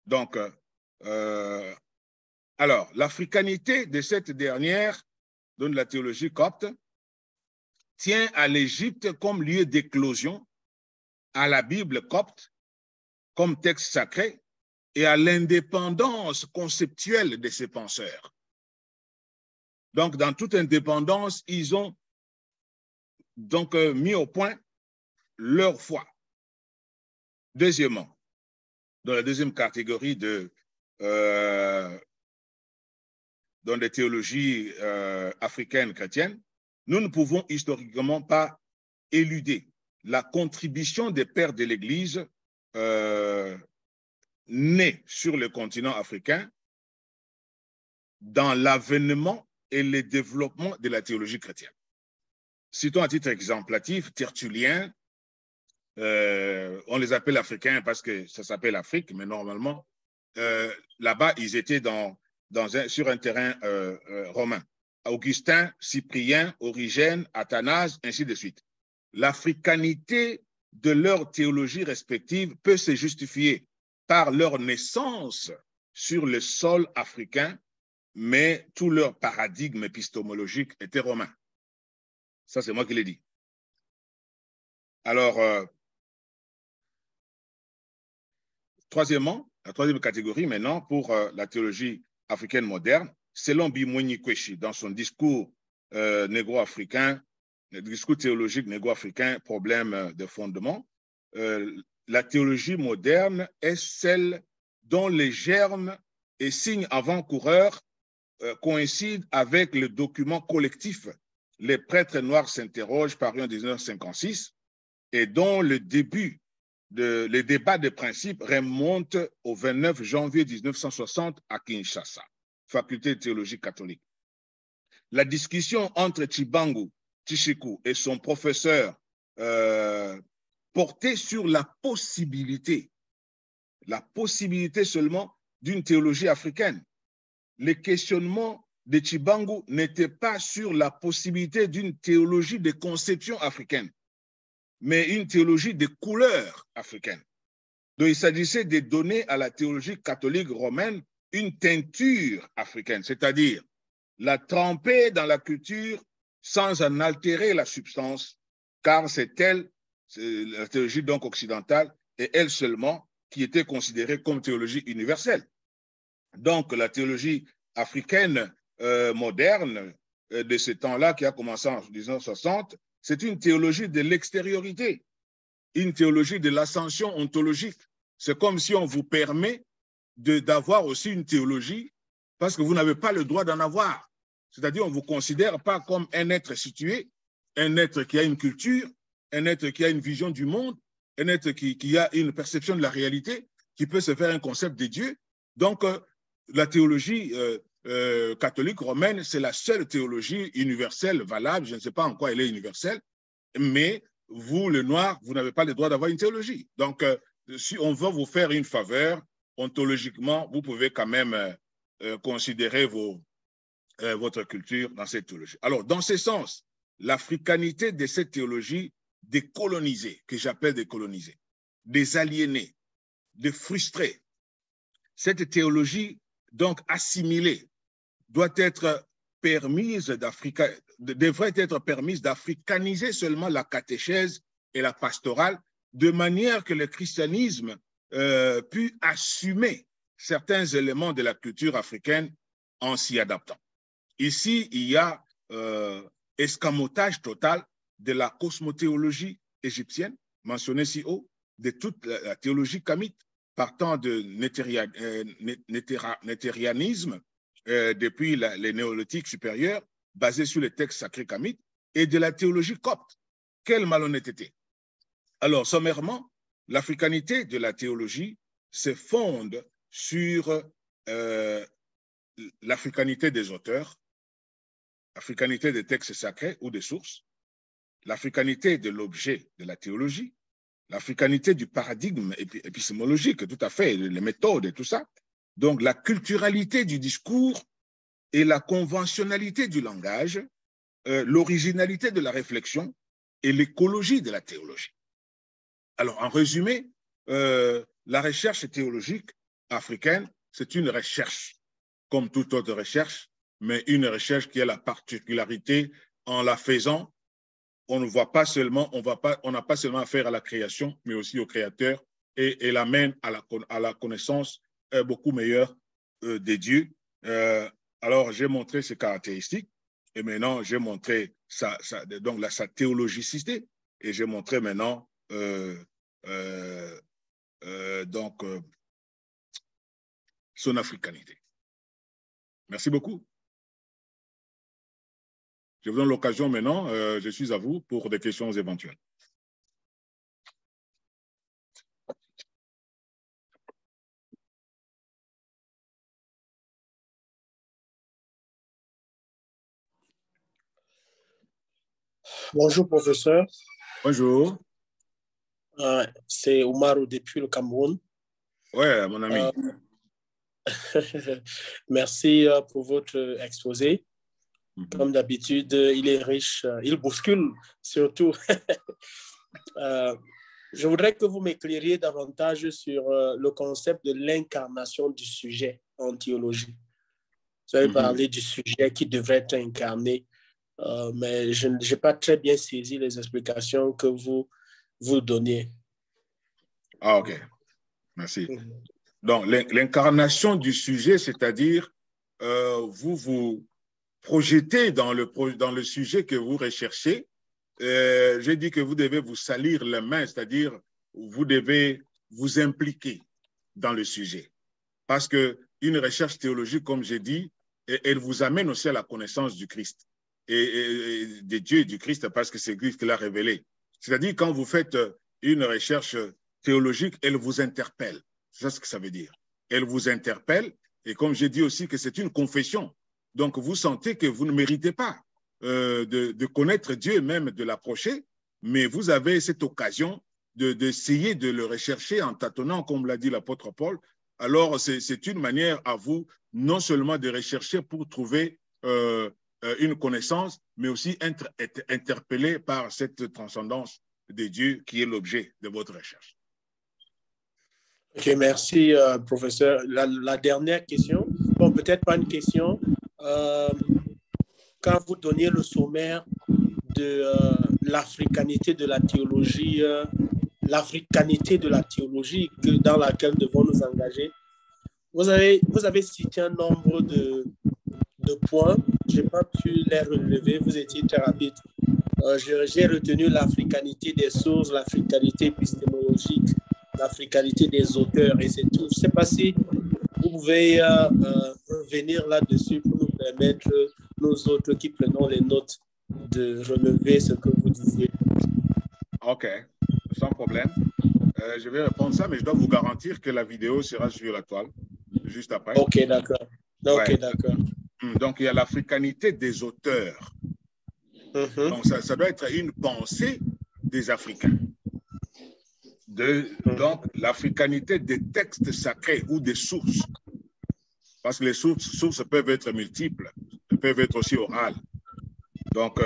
Donc, alors, l'africanité de cette dernière, donc la théologie copte, tient à l'Égypte comme lieu d'éclosion à la Bible copte comme texte sacré et à l'indépendance conceptuelle de ces penseurs. Donc, dans toute indépendance, ils ont donc mis au point leur foi. Deuxièmement, dans la deuxième catégorie dans les théologies africaines chrétiennes, nous ne pouvons historiquement pas éluder la contribution des pères de l'Église nés sur le continent africain dans l'avènement et le développement de la théologie chrétienne. Citons à titre exemplatif Tertullien, on les appelle africains parce que ça s'appelle Afrique, mais normalement, là-bas, ils étaient sur un terrain romain. Augustin, Cyprien, Origène, Athanase, ainsi de suite. L'africanité de leur théologie respective peut se justifier par leur naissance sur le sol africain, mais tout leur paradigme épistémologique était romain. Ça, c'est moi qui l'ai dit. Alors, troisièmement, la troisième catégorie maintenant pour la théologie africaine moderne, selon Bimwenyi Kweshi, dans son discours négro-africain, le discours théologique négro-africain, problème de fondement, la théologie moderne est celle dont les germes et signes avant-coureurs coïncident avec le document collectif Les prêtres noirs s'interrogent, paru en 1956, et dont le début les débats de principe remontent au 29 janvier 1960 à Kinshasa, faculté de théologie catholique. La discussion entre Chibangu Tshiku et son professeur portait sur la possibilité seulement d'une théologie africaine. Les questionnements de Chibangu n'étaient pas sur la possibilité d'une théologie de conception africaine, mais une théologie de couleur africaine. Donc, il s'agissait de donner à la théologie catholique romaine une teinture africaine, c'est-à-dire la tremper dans la culture sans en altérer la substance, car c'est elle, la théologie donc occidentale, et elle seulement qui était considérée comme théologie universelle. Donc, la théologie africaine moderne de ce temps-là, qui a commencé en 1960, c'est une théologie de l'extériorité, une théologie de l'ascension ontologique. C'est comme si on vous permet d'avoir aussi une théologie parce que vous n'avez pas le droit d'en avoir. C'est-à-dire, on ne vous considère pas comme un être situé, un être qui a une culture, un être qui a une vision du monde, un être qui a une perception de la réalité, qui peut se faire un concept de Dieu. Donc, la théologie catholique romaine, c'est la seule théologie universelle valable. Je ne sais pas en quoi elle est universelle, mais vous, le noir, vous n'avez pas le droit d'avoir une théologie. Donc, si on veut vous faire une faveur, ontologiquement, vous pouvez quand même considérer votre culture dans cette théologie. Alors, dans ce sens, l'africanité de cette théologie décolonisée, que j'appelle décolonisée, des aliénés, des frustrés, cette théologie, donc assimilée, doit être permise devrait être permise d'africaniser seulement la catéchèse et la pastorale, de manière que le christianisme puisse assumer certains éléments de la culture africaine en s'y adaptant. Ici, il y a escamotage total de la cosmothéologie égyptienne, mentionnée si haut, de toute la théologie kamite, partant de néthérianisme depuis les néolithiques supérieurs, basés sur les textes sacrés kamites, et de la théologie copte. Quelle malhonnêteté! Alors, sommairement, l'africanité de la théologie se fonde sur l'africanité des auteurs, l'africanité des textes sacrés ou des sources, l'africanité de l'objet de la théologie, l'africanité du paradigme épistémologique, tout à fait, les méthodes et tout ça. Donc, la culturalité du discours et la conventionnalité du langage, l'originalité de la réflexion et l'écologie de la théologie. Alors, en résumé, la recherche théologique africaine, c'est une recherche, comme toute autre recherche, mais une recherche qui a la particularité, en la faisant on ne voit pas seulement, on n'a pas seulement affaire à la création, mais aussi au Créateur et l'amène à la connaissance beaucoup meilleure des dieux. Alors, j'ai montré ses caractéristiques et maintenant, j'ai montré sa théologicité et j'ai montré maintenant son africanité. Merci beaucoup. Je vous donne l'occasion maintenant, je suis à vous pour des questions éventuelles. Bonjour, professeur. Bonjour. C'est Oumarou depuis le Cameroun. Ouais, mon ami. Merci pour votre exposé. Comme d'habitude, il est riche, il bouscule surtout. Je voudrais que vous m'éclairiez davantage sur le concept de l'incarnation du sujet en théologie. Vous avez parlé du sujet qui devrait être incarné, mais je n'ai pas très bien saisi les explications que vous donniez. Ah, ok. Merci. Donc, l'incarnation du sujet, c'est-à-dire vous vous projetez dans le sujet que vous recherchez. J'ai dit que vous devez vous salir les mains, c'est-à-dire vous devez vous impliquer dans le sujet. Parce qu'une recherche théologique, comme j'ai dit, elle vous amène aussi à la connaissance du Christ et des dieux et du Christ, parce que c'est Christ qui l'a révélé. C'est-à-dire quand vous faites une recherche théologique, elle vous interpelle. C'est ça ce que ça veut dire. Elle vous interpelle et comme j'ai dit aussi que c'est une confession. Donc vous sentez que vous ne méritez pas de connaître Dieu, même de l'approcher, mais vous avez cette occasion d'essayer de le rechercher en tâtonnant, comme l'a dit l'apôtre Paul. Alors, c'est une manière à vous, non seulement de rechercher pour trouver une connaissance, mais aussi être interpellé par cette transcendance de Dieu qui est l'objet de votre recherche. Ok, merci, professeur. La dernière question, bon, peut-être pas une question. Quand vous donniez le sommaire de l'africanité de la théologie, dans laquelle devons nous engager, vous avez cité un nombre de points. Je n'ai pas pu les relever, vous étiez très rapide. J'ai retenu l'africanité des sources, l'africanité épistémologique, l'africanité des auteurs, et c'est tout. Je ne sais pas si vous pouvez revenir là-dessus pour nous permettre, nous autres qui prenons les notes, de relever ce que vous disiez. OK, sans problème. Je vais répondre ça, mais je dois vous garantir que la vidéo sera sur la toile, juste après. OK, d'accord. OK, d'accord. Donc, il y a l'africanité des auteurs. Donc, ça doit être une pensée des Africains. Donc, l'africanité des textes sacrés ou des sources. Parce que les sources peuvent être multiples, elles peuvent être aussi orales. Donc,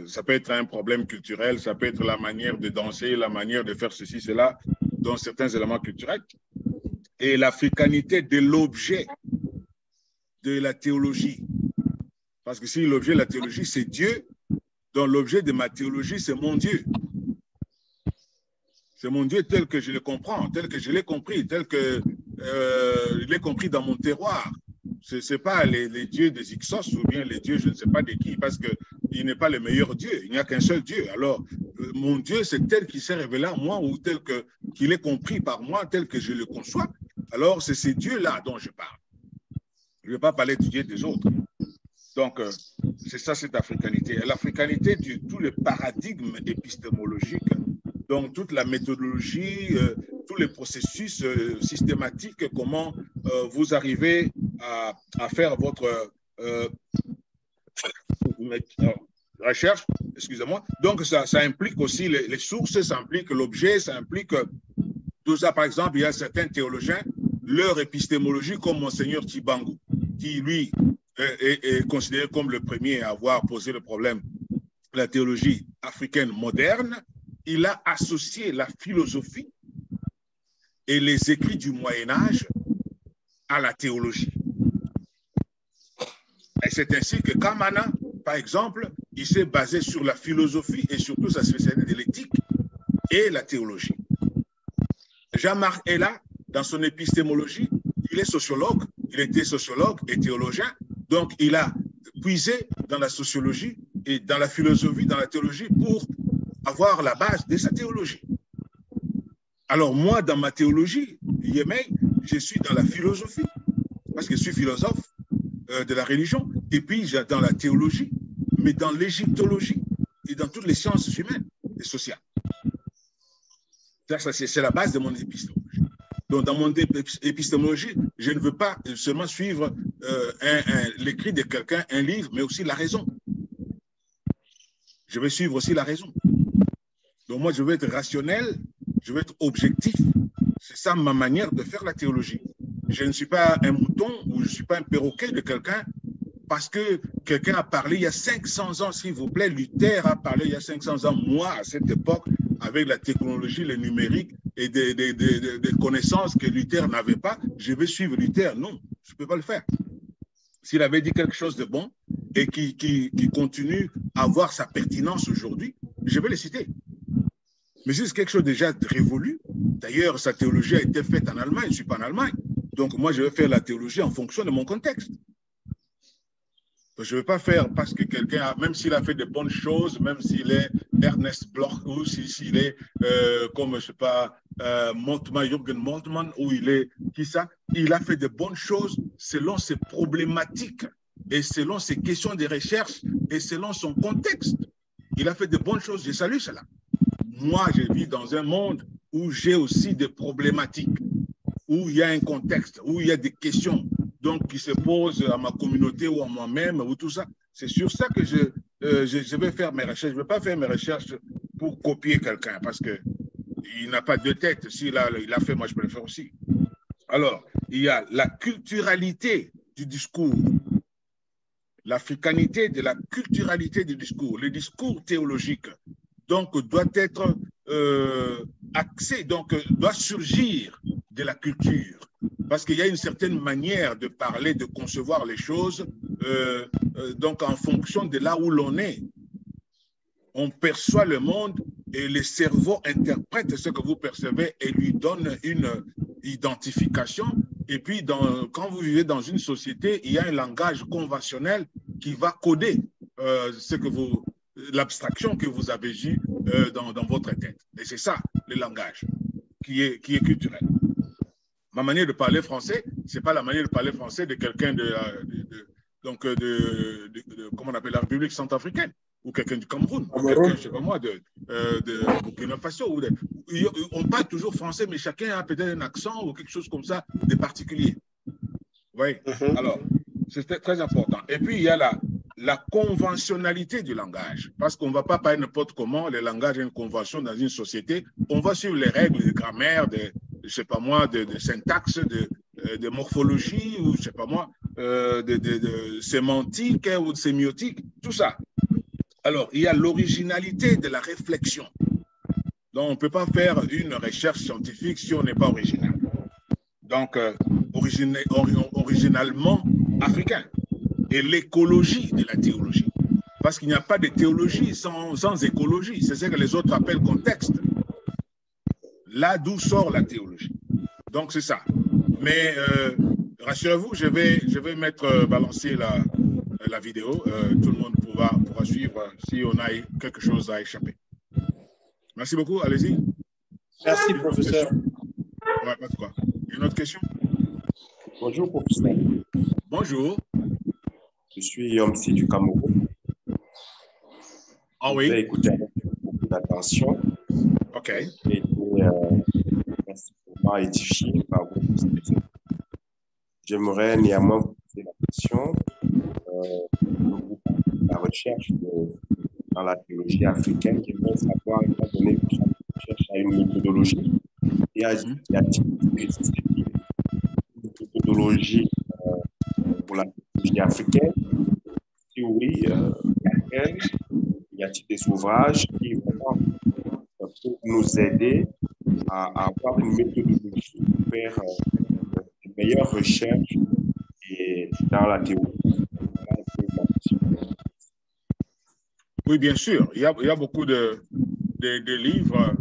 ça peut être un problème culturel, ça peut être la manière de danser, la manière de faire ceci, cela, dans certains éléments culturels. Et l'africanité de l'objet de la théologie. Parce que si l'objet de la théologie, c'est Dieu, donc l'objet de ma théologie, c'est mon Dieu. C'est mon Dieu tel que je le comprends, tel que je l'ai compris, tel que je l'ai compris dans mon terroir. Ce n'est pas les dieux des Ixos ou bien les dieux je ne sais pas de qui, parce qu'il n'est pas le meilleur Dieu. Il n'y a qu'un seul Dieu. Alors, mon Dieu, c'est tel qu'il s'est révélé à moi ou tel qu'il est compris par moi, tel que je le conçois. Alors, c'est ces dieux-là dont je parle. Je ne vais pas parler du Dieu des autres. Donc, c'est ça, cette africanité. L'africanité de tout le paradigme épistémologique, donc toute la méthodologie, tous les processus systématiques, comment vous arrivez à faire votre recherche, excusez-moi. Donc, ça implique aussi les sources, ça implique l'objet, ça implique tout ça. Par exemple, il y a certains théologiens, leur épistémologie, comme Monseigneur Tshibangou, qui, lui, est considéré comme le premier à avoir posé le problème de la théologie africaine moderne. Il a associé la philosophie et les écrits du Moyen-Âge à la théologie. Et c'est ainsi que Kamana, par exemple, il s'est basé sur la philosophie et surtout sa spécialité de l'éthique et la théologie. Jean-Marc Ella, dans son épistémologie, il est sociologue, il était sociologue et théologien, donc il a puisé dans la sociologie et dans la philosophie, dans la théologie pour avoir la base de sa théologie. Alors moi, dans ma théologie, Yemei, je suis dans la philosophie, parce que je suis philosophe de la religion, et puis dans la théologie, mais dans l'égyptologie et dans toutes les sciences humaines et sociales. C'est la base de mon épistémologie. Donc, dans mon épistémologie, je ne veux pas seulement suivre l'écrit de quelqu'un, un livre, mais aussi la raison. Je vais suivre aussi la raison. Donc, moi, je veux être rationnel, je veux être objectif. C'est ça ma manière de faire la théologie. Je ne suis pas un mouton ou je ne suis pas un perroquet de quelqu'un parce que quelqu'un a parlé il y a 500 ans, s'il vous plaît. Luther a parlé il y a 500 ans. Moi, à cette époque, avec la technologie, le numérique et des connaissances que Luther n'avait pas, je vais suivre Luther. Non, je ne peux pas le faire. S'il avait dit quelque chose de bon et qui continue à avoir sa pertinence aujourd'hui, je vais le citer. Mais c'est quelque chose déjà de révolu. D'ailleurs, sa théologie a été faite en Allemagne. Je ne suis pas en Allemagne. Donc, moi, je vais faire la théologie en fonction de mon contexte. Je ne vais pas faire parce que quelqu'un, même s'il a fait de bonnes choses, même s'il est Ernest Bloch ou s'il est comme, je ne sais pas, Jürgen Moltmann, ou il est qui ça, il a fait de bonnes choses selon ses problématiques et selon ses questions de recherche et selon son contexte. Il a fait de bonnes choses, je salue cela. Moi, je vis dans un monde où j'ai aussi des problématiques, où il y a un contexte, où il y a des questions donc, qui se posent à ma communauté ou à moi-même, ou tout ça. C'est sur ça que je vais faire mes recherches. Je ne vais pas faire mes recherches pour copier quelqu'un, parce qu'il n'a pas de tête. S'il a fait, moi, je peux le faire aussi. Alors, il y a la culturalité du discours, l'africanité de la culturalité du discours, le discours théologique. Donc, doit être axé, donc doit surgir de la culture. Parce qu'il y a une certaine manière de parler, de concevoir les choses, donc en fonction de là où l'on est. On perçoit le monde et le cerveau interprète ce que vous percevez et lui donne une identification. Et puis, quand vous vivez dans une société, il y a un langage conventionnel qui va coder l'abstraction que vous avez eue dans votre tête. Et c'est ça, le langage, qui est culturel. Ma manière de parler français, ce n'est pas la manière de parler français de quelqu'un comment on appelle, la République centrafricaine, ou quelqu'un du Cameroun, ou quelqu'un, je ne sais pas moi, de Burkina Faso. On parle toujours français, mais chacun a peut-être un accent ou quelque chose comme ça de particulier. Oui, alors, c'est très important. Et puis, il y a la conventionnalité du langage, parce qu'on ne va pas parler n'importe comment. Le langage est une convention dans une société. On va suivre les règles de grammaire, je ne sais pas moi, de syntaxe, de morphologie, ou je ne sais pas moi, de sémantique ou de sémiotique, tout ça. Alors, il y a l'originalité de la réflexion. Donc, on ne peut pas faire une recherche scientifique si on n'est pas original. Donc, originalement africain. Et l'écologie de la théologie. Parce qu'il n'y a pas de théologie sans écologie. C'est ce que les autres appellent contexte. Là d'où sort la théologie. Donc, c'est ça. Mais rassurez-vous, je vais balancer la vidéo. Tout le monde pourra suivre si on a quelque chose à échapper. Merci beaucoup. Allez-y. Merci, professeur. Ouais, pas de quoi. Une autre question? Bonjour, professeur. Bonjour. Je suis Yomsi du Cameroun. Ah oui. J'ai écouté avec beaucoup d'attention. OK. J'ai été principalement édifié par votre exposition. J'aimerais néanmoins vous poser la question. La recherche dans la théologie africaine, j'aimerais savoir, étant donné que la recherche a une méthodologie, y a-t-il une méthodologie pour la théologie africaine? Si oui, y a-t-il des ouvrages qui vraiment peuvent nous aider à avoir une méthodologie pour faire de meilleures recherches dans la théologie? Oui, bien sûr. Il y a beaucoup de livres.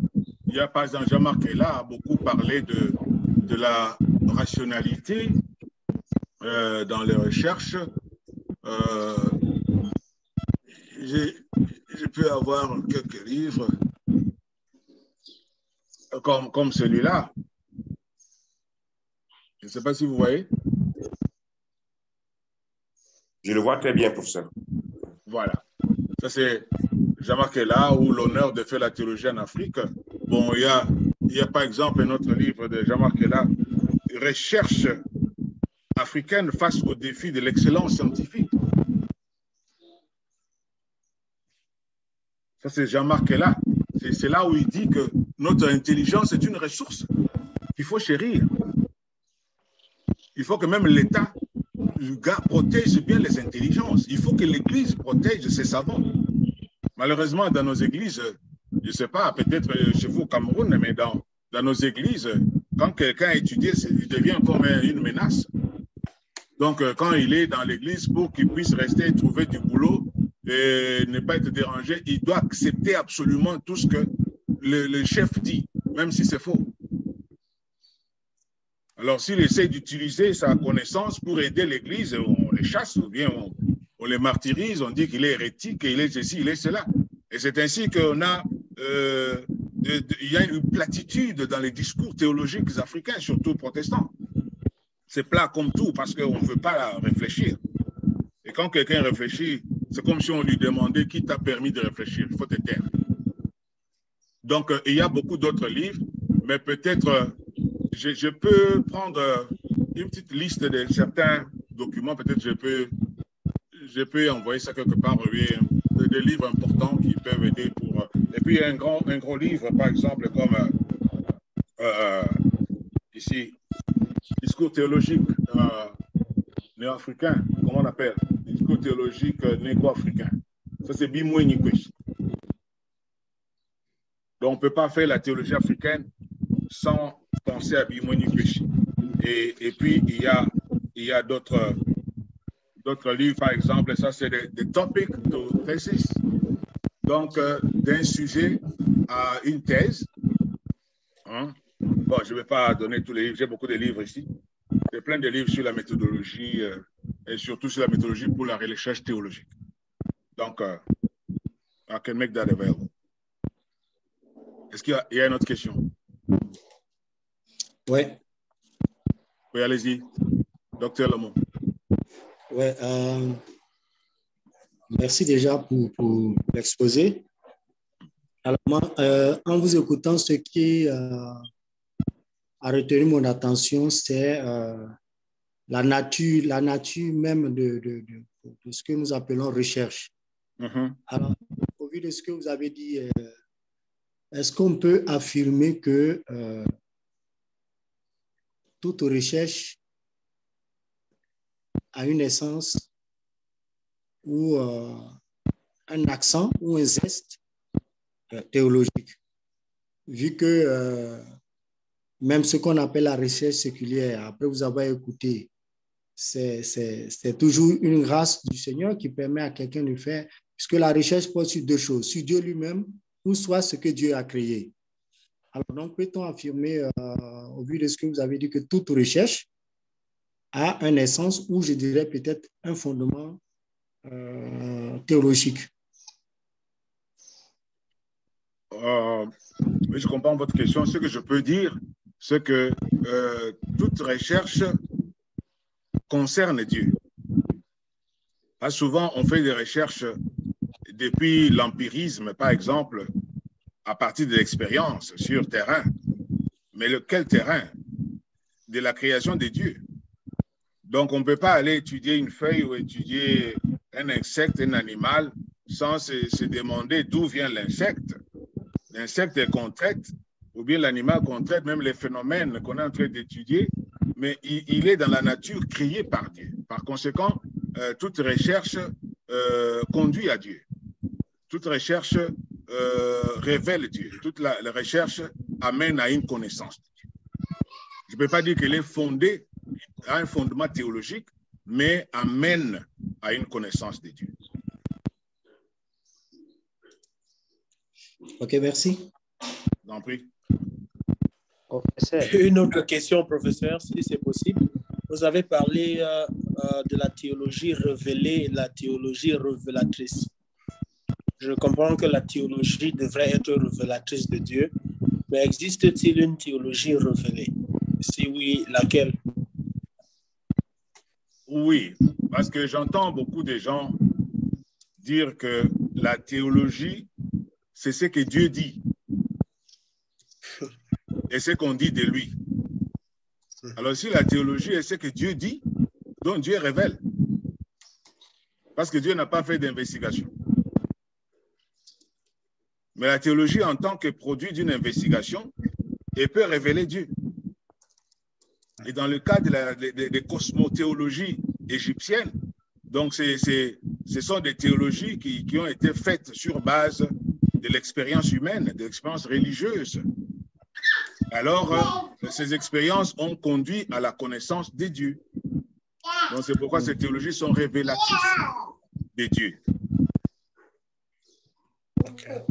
Il y a, par exemple, Jean-Marc Ella a beaucoup parlé de la rationalité dans les recherches. Je peux avoir quelques livres comme celui-là. Je ne sais pas si vous voyez. Je le vois très bien, professeur. Voilà. Ça, c'est Jean-Marc Ella ou l'honneur de faire la théologie en Afrique. Bon, il y a par exemple un autre livre de Jean-Marc Ella, Recherche africaine face au défi de l'excellence scientifique. Ça, c'est Jean-Marc Ella. C'est là où il dit que notre intelligence est une ressource qu'il faut chérir. Il faut que même l'État protège bien les intelligences. Il faut que l'Église protège ses savants. Malheureusement, dans nos églises, je ne sais pas, peut-être chez vous au Cameroun, mais dans nos églises, quand quelqu'un a étudié, il devient comme une menace. Donc, quand il est dans l'église, pour qu'il puisse rester et trouver du boulot et ne pas être dérangé, il doit accepter absolument tout ce que le chef dit, même si c'est faux. Alors, s'il essaie d'utiliser sa connaissance pour aider l'église, on les chasse ou bien on les martyrise, on dit qu'il est hérétique, il est ceci, il est cela. Et c'est ainsi qu'on a, il y a une platitude dans les discours théologiques africains, surtout protestants. C'est plat comme tout parce qu'on ne veut pas réfléchir. Et quand quelqu'un réfléchit, c'est comme si on lui demandait qui t'a permis de réfléchir. Il faut te taire. Donc, il y a beaucoup d'autres livres, mais peut-être je peux prendre une petite liste de certains documents. Peut-être je peux envoyer ça quelque part, des livres importants qui peuvent aider pour. Et puis, il y a un gros livre, par exemple, comme ici. Discours théologique néo-africain, comment on appelle? Discours théologique négro-africain. Ça, c'est Bimoué Kweshi. Donc, on ne peut pas faire la théologie africaine sans penser à Bimoué Kweshi. Et puis, il y a d'autres livres, par exemple, ça, c'est des topic to thesis. Donc, d'un sujet à une thèse. Hein? Bon, je ne vais pas donner tous les livres, j'ai beaucoup de livres ici. J'ai plein de livres sur la méthodologie et surtout sur la méthodologie pour la recherche théologique. Donc, I can make that available. Est-ce qu'il y a une autre question? Oui. Oui, allez-y. Docteur Lamont. Oui. Merci déjà pour l'exposé. Alors, moi, en vous écoutant, ce qui a retenu mon attention, c'est la nature même de ce que nous appelons recherche. Mm-hmm. Alors, au vu de ce que vous avez dit, est-ce qu'on peut affirmer que toute recherche a une essence ou un accent ou un zeste théologique, vu que même ce qu'on appelle la recherche séculière, après vous avoir écouté, c'est toujours une grâce du Seigneur qui permet à quelqu'un de faire, puisque la recherche porte sur deux choses, sur Dieu lui-même ou soit ce que Dieu a créé. Alors donc, peut-on affirmer, au vu de ce que vous avez dit, que toute recherche a un essence ou je dirais peut-être un fondement théologique? Je comprends votre question. Ce que je peux dire, c'est que toute recherche concerne Dieu. Pas souvent, on fait des recherches depuis l'empirisme, par exemple, à partir de l'expérience sur terrain. Mais quel terrain? De la création de Dieu. Donc, on ne peut pas aller étudier une feuille ou étudier un insecte, un animal, sans se demander d'où vient l'insecte. L'insecte est qu'on traite, ou bien l'animal qu'on traite, même les phénomènes qu'on est en train d'étudier, mais il est dans la nature créée par Dieu. Par conséquent, toute recherche conduit à Dieu. Toute recherche révèle Dieu. Toute la recherche amène à une connaissance de Dieu. Je ne peux pas dire qu'elle est fondée à un fondement théologique, mais amène à une connaissance de Dieu. OK, merci. J'en prie. Professeur. Une autre question, professeur, si c'est possible. Vous avez parlé de la théologie révélée et la théologie révélatrice. Je comprends que la théologie devrait être révélatrice de Dieu, mais existe-t-il une théologie révélée? Si oui, laquelle? Oui, parce que j'entends beaucoup de gens dire que la théologie, c'est ce que Dieu dit et ce qu'on dit de lui. Alors si la théologie est ce que Dieu dit, donc Dieu révèle. Parce que Dieu n'a pas fait d'investigation. Mais la théologie, en tant que produit d'une investigation, elle peut révéler Dieu. Et dans le cas de cosmothéologie égyptienne, donc ce sont des théologies qui ont été faites sur base de l'expérience humaine, de l'expérience religieuse. Alors, ces expériences ont conduit à la connaissance de Dieu. Donc, c'est pourquoi ces théologies sont révélatrices de Dieu.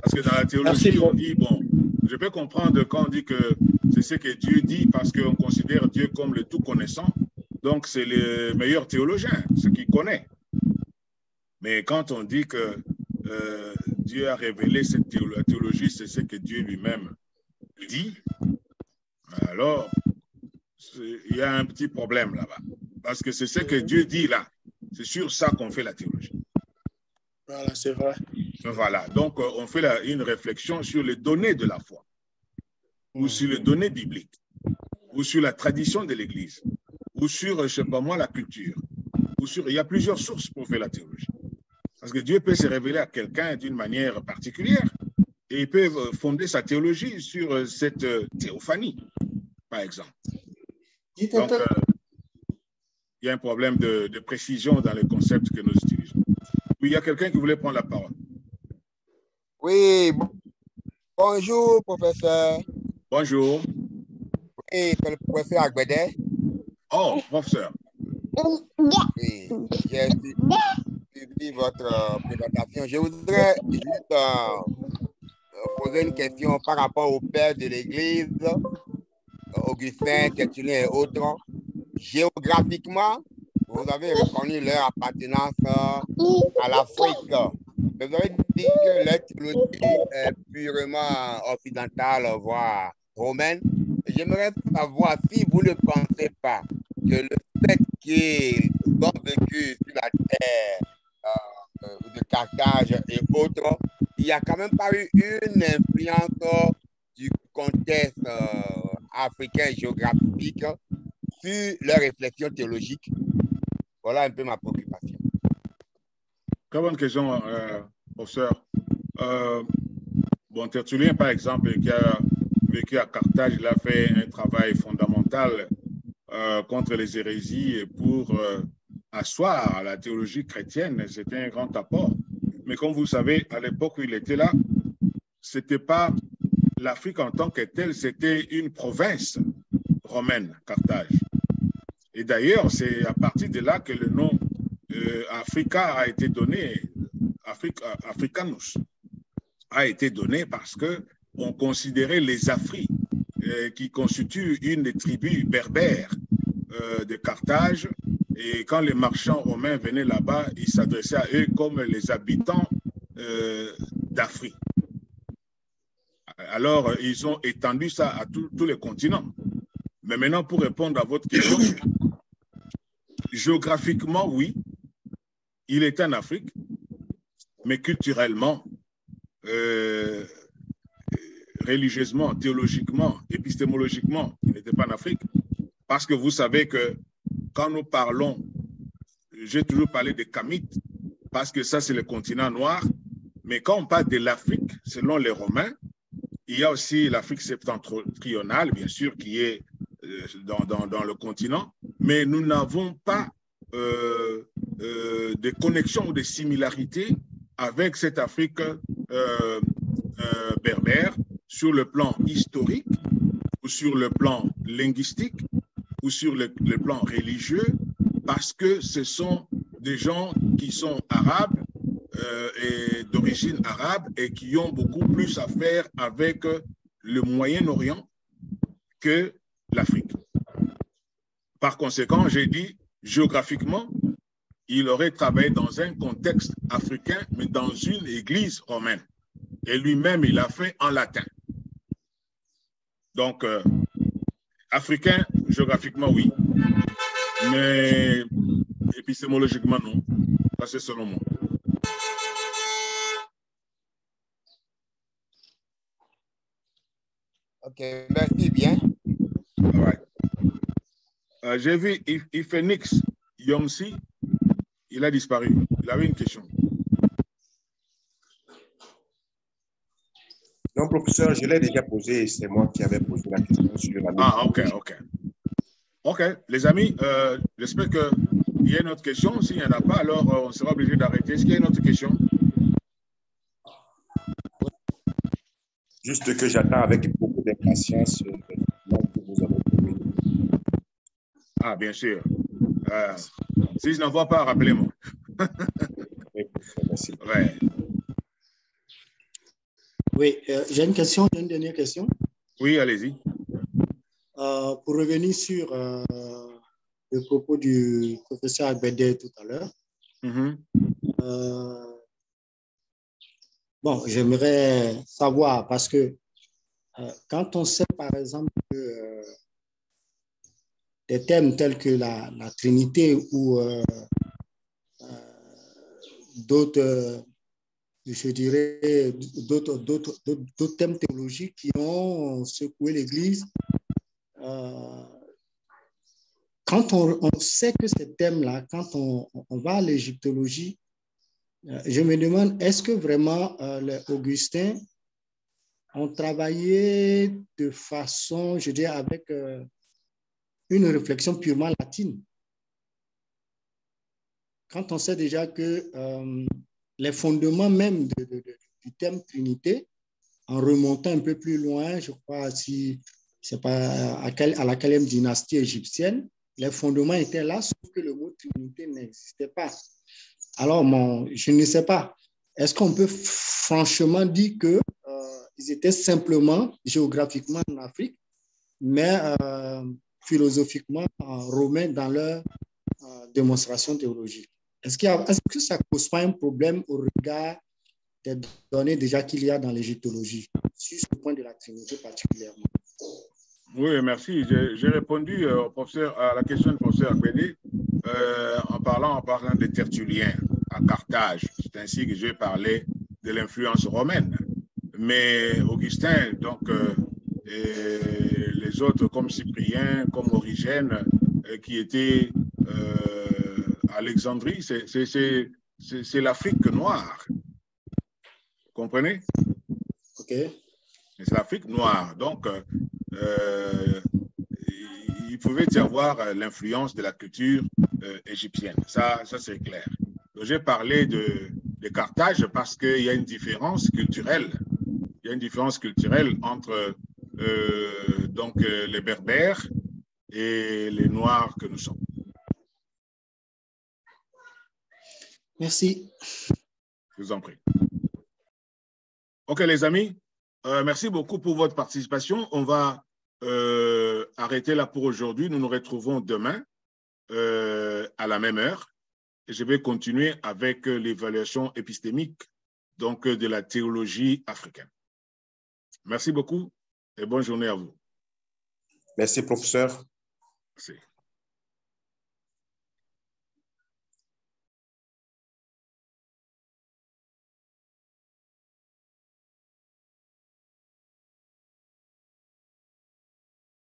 Parce que dans la théologie, on dit, bon, je peux comprendre quand on dit que c'est ce que Dieu dit parce qu'on considère Dieu comme le tout connaissant. Donc, c'est le meilleur théologien, ce qu'il connaît. Mais quand on dit que Dieu a révélé cette théologie, c'est ce que Dieu lui-même dit, alors il y a un petit problème là-bas. Parce que c'est ce que Dieu dit là. C'est sur ça qu'on fait la théologie. Voilà, c'est vrai. Voilà, donc on fait une réflexion sur les données de la foi, ou sur les données bibliques, ou sur la tradition de l'Église, ou sur, je ne sais pas moi, la culture. Ou sur, il y a plusieurs sources pour faire la théologie. Parce que Dieu peut se révéler à quelqu'un d'une manière particulière, et il peut fonder sa théologie sur cette théophanie, par exemple. Donc, il y a un problème de précision dans les concepts que nous utilisons. Oui, il y a quelqu'un qui voulait prendre la parole. Oui, bonjour, professeur. Bonjour. Oui, c'est le professeur Agbede. Oh, professeur. Oui, j'ai suivi votre présentation. Je voudrais juste poser une question par rapport au père de l'Église, Augustin, Tertullien et autres. Géographiquement, vous avez reconnu leur appartenance à l'Afrique. Vous avez dit que leur théologie est purement occidentale, voire romaine. J'aimerais savoir si vous ne pensez pas que le fait qu'ils ont vécu sur la terre de Carthage et autres, il n'y a quand même pas eu une influence du contexte africain géographique sur leur réflexion théologique. Voilà un peu ma préoccupation. Très bonne question, professeur. Bon, Tertullien, par exemple, qui a vécu à Carthage, il a fait un travail fondamental contre les hérésies et pour asseoir la théologie chrétienne. C'était un grand apport. Mais comme vous savez, à l'époque où il était là, ce n'était pas l'Afrique en tant que telle, c'était une province romaine, Carthage. Et d'ailleurs, c'est à partir de là que le nom Africa a été donné, Africanus a été donné parce qu'on considérait les Afri qui constituent une des tribus berbères de Carthage. Et quand les marchands romains venaient là-bas, ils s'adressaient à eux comme les habitants d'Afrique. Alors, ils ont étendu ça à tous les continents. Mais maintenant, pour répondre à votre question, géographiquement, oui, il était en Afrique, mais culturellement, religieusement, théologiquement, épistémologiquement, il n'était pas en Afrique. Parce que vous savez que quand nous parlons, j'ai toujours parlé des Kamites, parce que ça, c'est le continent noir. Mais quand on parle de l'Afrique, selon les Romains, il y a aussi l'Afrique septentrionale, bien sûr, qui est dans le continent, mais nous n'avons pas de connexion ou de similarité avec cette Afrique berbère sur le plan historique ou sur le plan linguistique ou sur le plan religieux, parce que ce sont des gens qui sont arabes, d'origine arabe et qui ont beaucoup plus à faire avec le Moyen-Orient que l'Afrique. Par conséquent, j'ai dit, géographiquement, il aurait travaillé dans un contexte africain, mais dans une église romaine. Et lui-même, il a fait en latin. Donc, africain, géographiquement, oui. Mais épistémologiquement, non. Ça, c'est selon moi. OK, merci bien. Right. J'ai vu Phoenix Yongsi, il a disparu. Il avait une question. Non, professeur, je l'ai déjà posé. C'est moi qui avais posé la question sur la... Ah, OK. OK, les amis, j'espère qu'il y a une autre question. S'il n'y en a pas, alors on sera obligé d'arrêter. Est-ce qu'il y a une autre question? Juste que j'attends avec beaucoup d'impatience que vous avez trouvé. Ah, bien sûr. Si je n'en vois pas, rappelez-moi. Oui, merci. Ouais. Oui, j'ai une question, une dernière question. Oui, allez-y. Pour revenir sur le propos du professeur Agbede tout à l'heure, bon, j'aimerais savoir, parce que quand on sait par exemple que des thèmes tels que la Trinité ou d'autres, je dirais, d'autres thèmes théologiques qui ont secoué l'Église, quand on sait que ces thèmes-là, quand on va à l'égyptologie, je me demande, est-ce que vraiment les Augustins ont travaillé de façon, je dirais, avec une réflexion purement latine? Quand on sait déjà que les fondements même du thème Trinité, en remontant un peu plus loin, je crois, si c'est pas à la 4e dynastie égyptienne, les fondements étaient là, sauf que le mot Trinité n'existait pas. Alors, je ne sais pas. Est-ce qu'on peut franchement dire qu'ils étaient simplement géographiquement en Afrique, mais philosophiquement romains dans leur démonstration théologique? Est-ce que ça ne pose pas un problème au regard des données déjà qu'il y a dans l'égyptologie, sur ce point de la Trinité particulièrement? Oui, merci. J'ai répondu à la question du professeur Agbede en parlant des Tertulliens à Carthage. C'est ainsi que j'ai parlé de l'influence romaine. Mais Augustin, donc, et les autres comme Cyprien, comme Origène, qui étaient à Alexandrie, c'est l'Afrique noire. Vous comprenez? OK. C'est l'Afrique noire. Donc, il pouvait y avoir l'influence de la culture égyptienne. Ça c'est clair. J'ai parlé de Carthage parce qu'il y a une différence culturelle. Il y a une différence culturelle entre les Berbères et les Noirs que nous sommes. Merci. Je vous en prie. OK, les amis, merci beaucoup pour votre participation. On va arrêter là pour aujourd'hui. Nous nous retrouvons demain à la même heure. Et je vais continuer avec l'évaluation épistémique donc de la théologie africaine. Merci beaucoup et bonne journée à vous. Merci, professeur. Merci.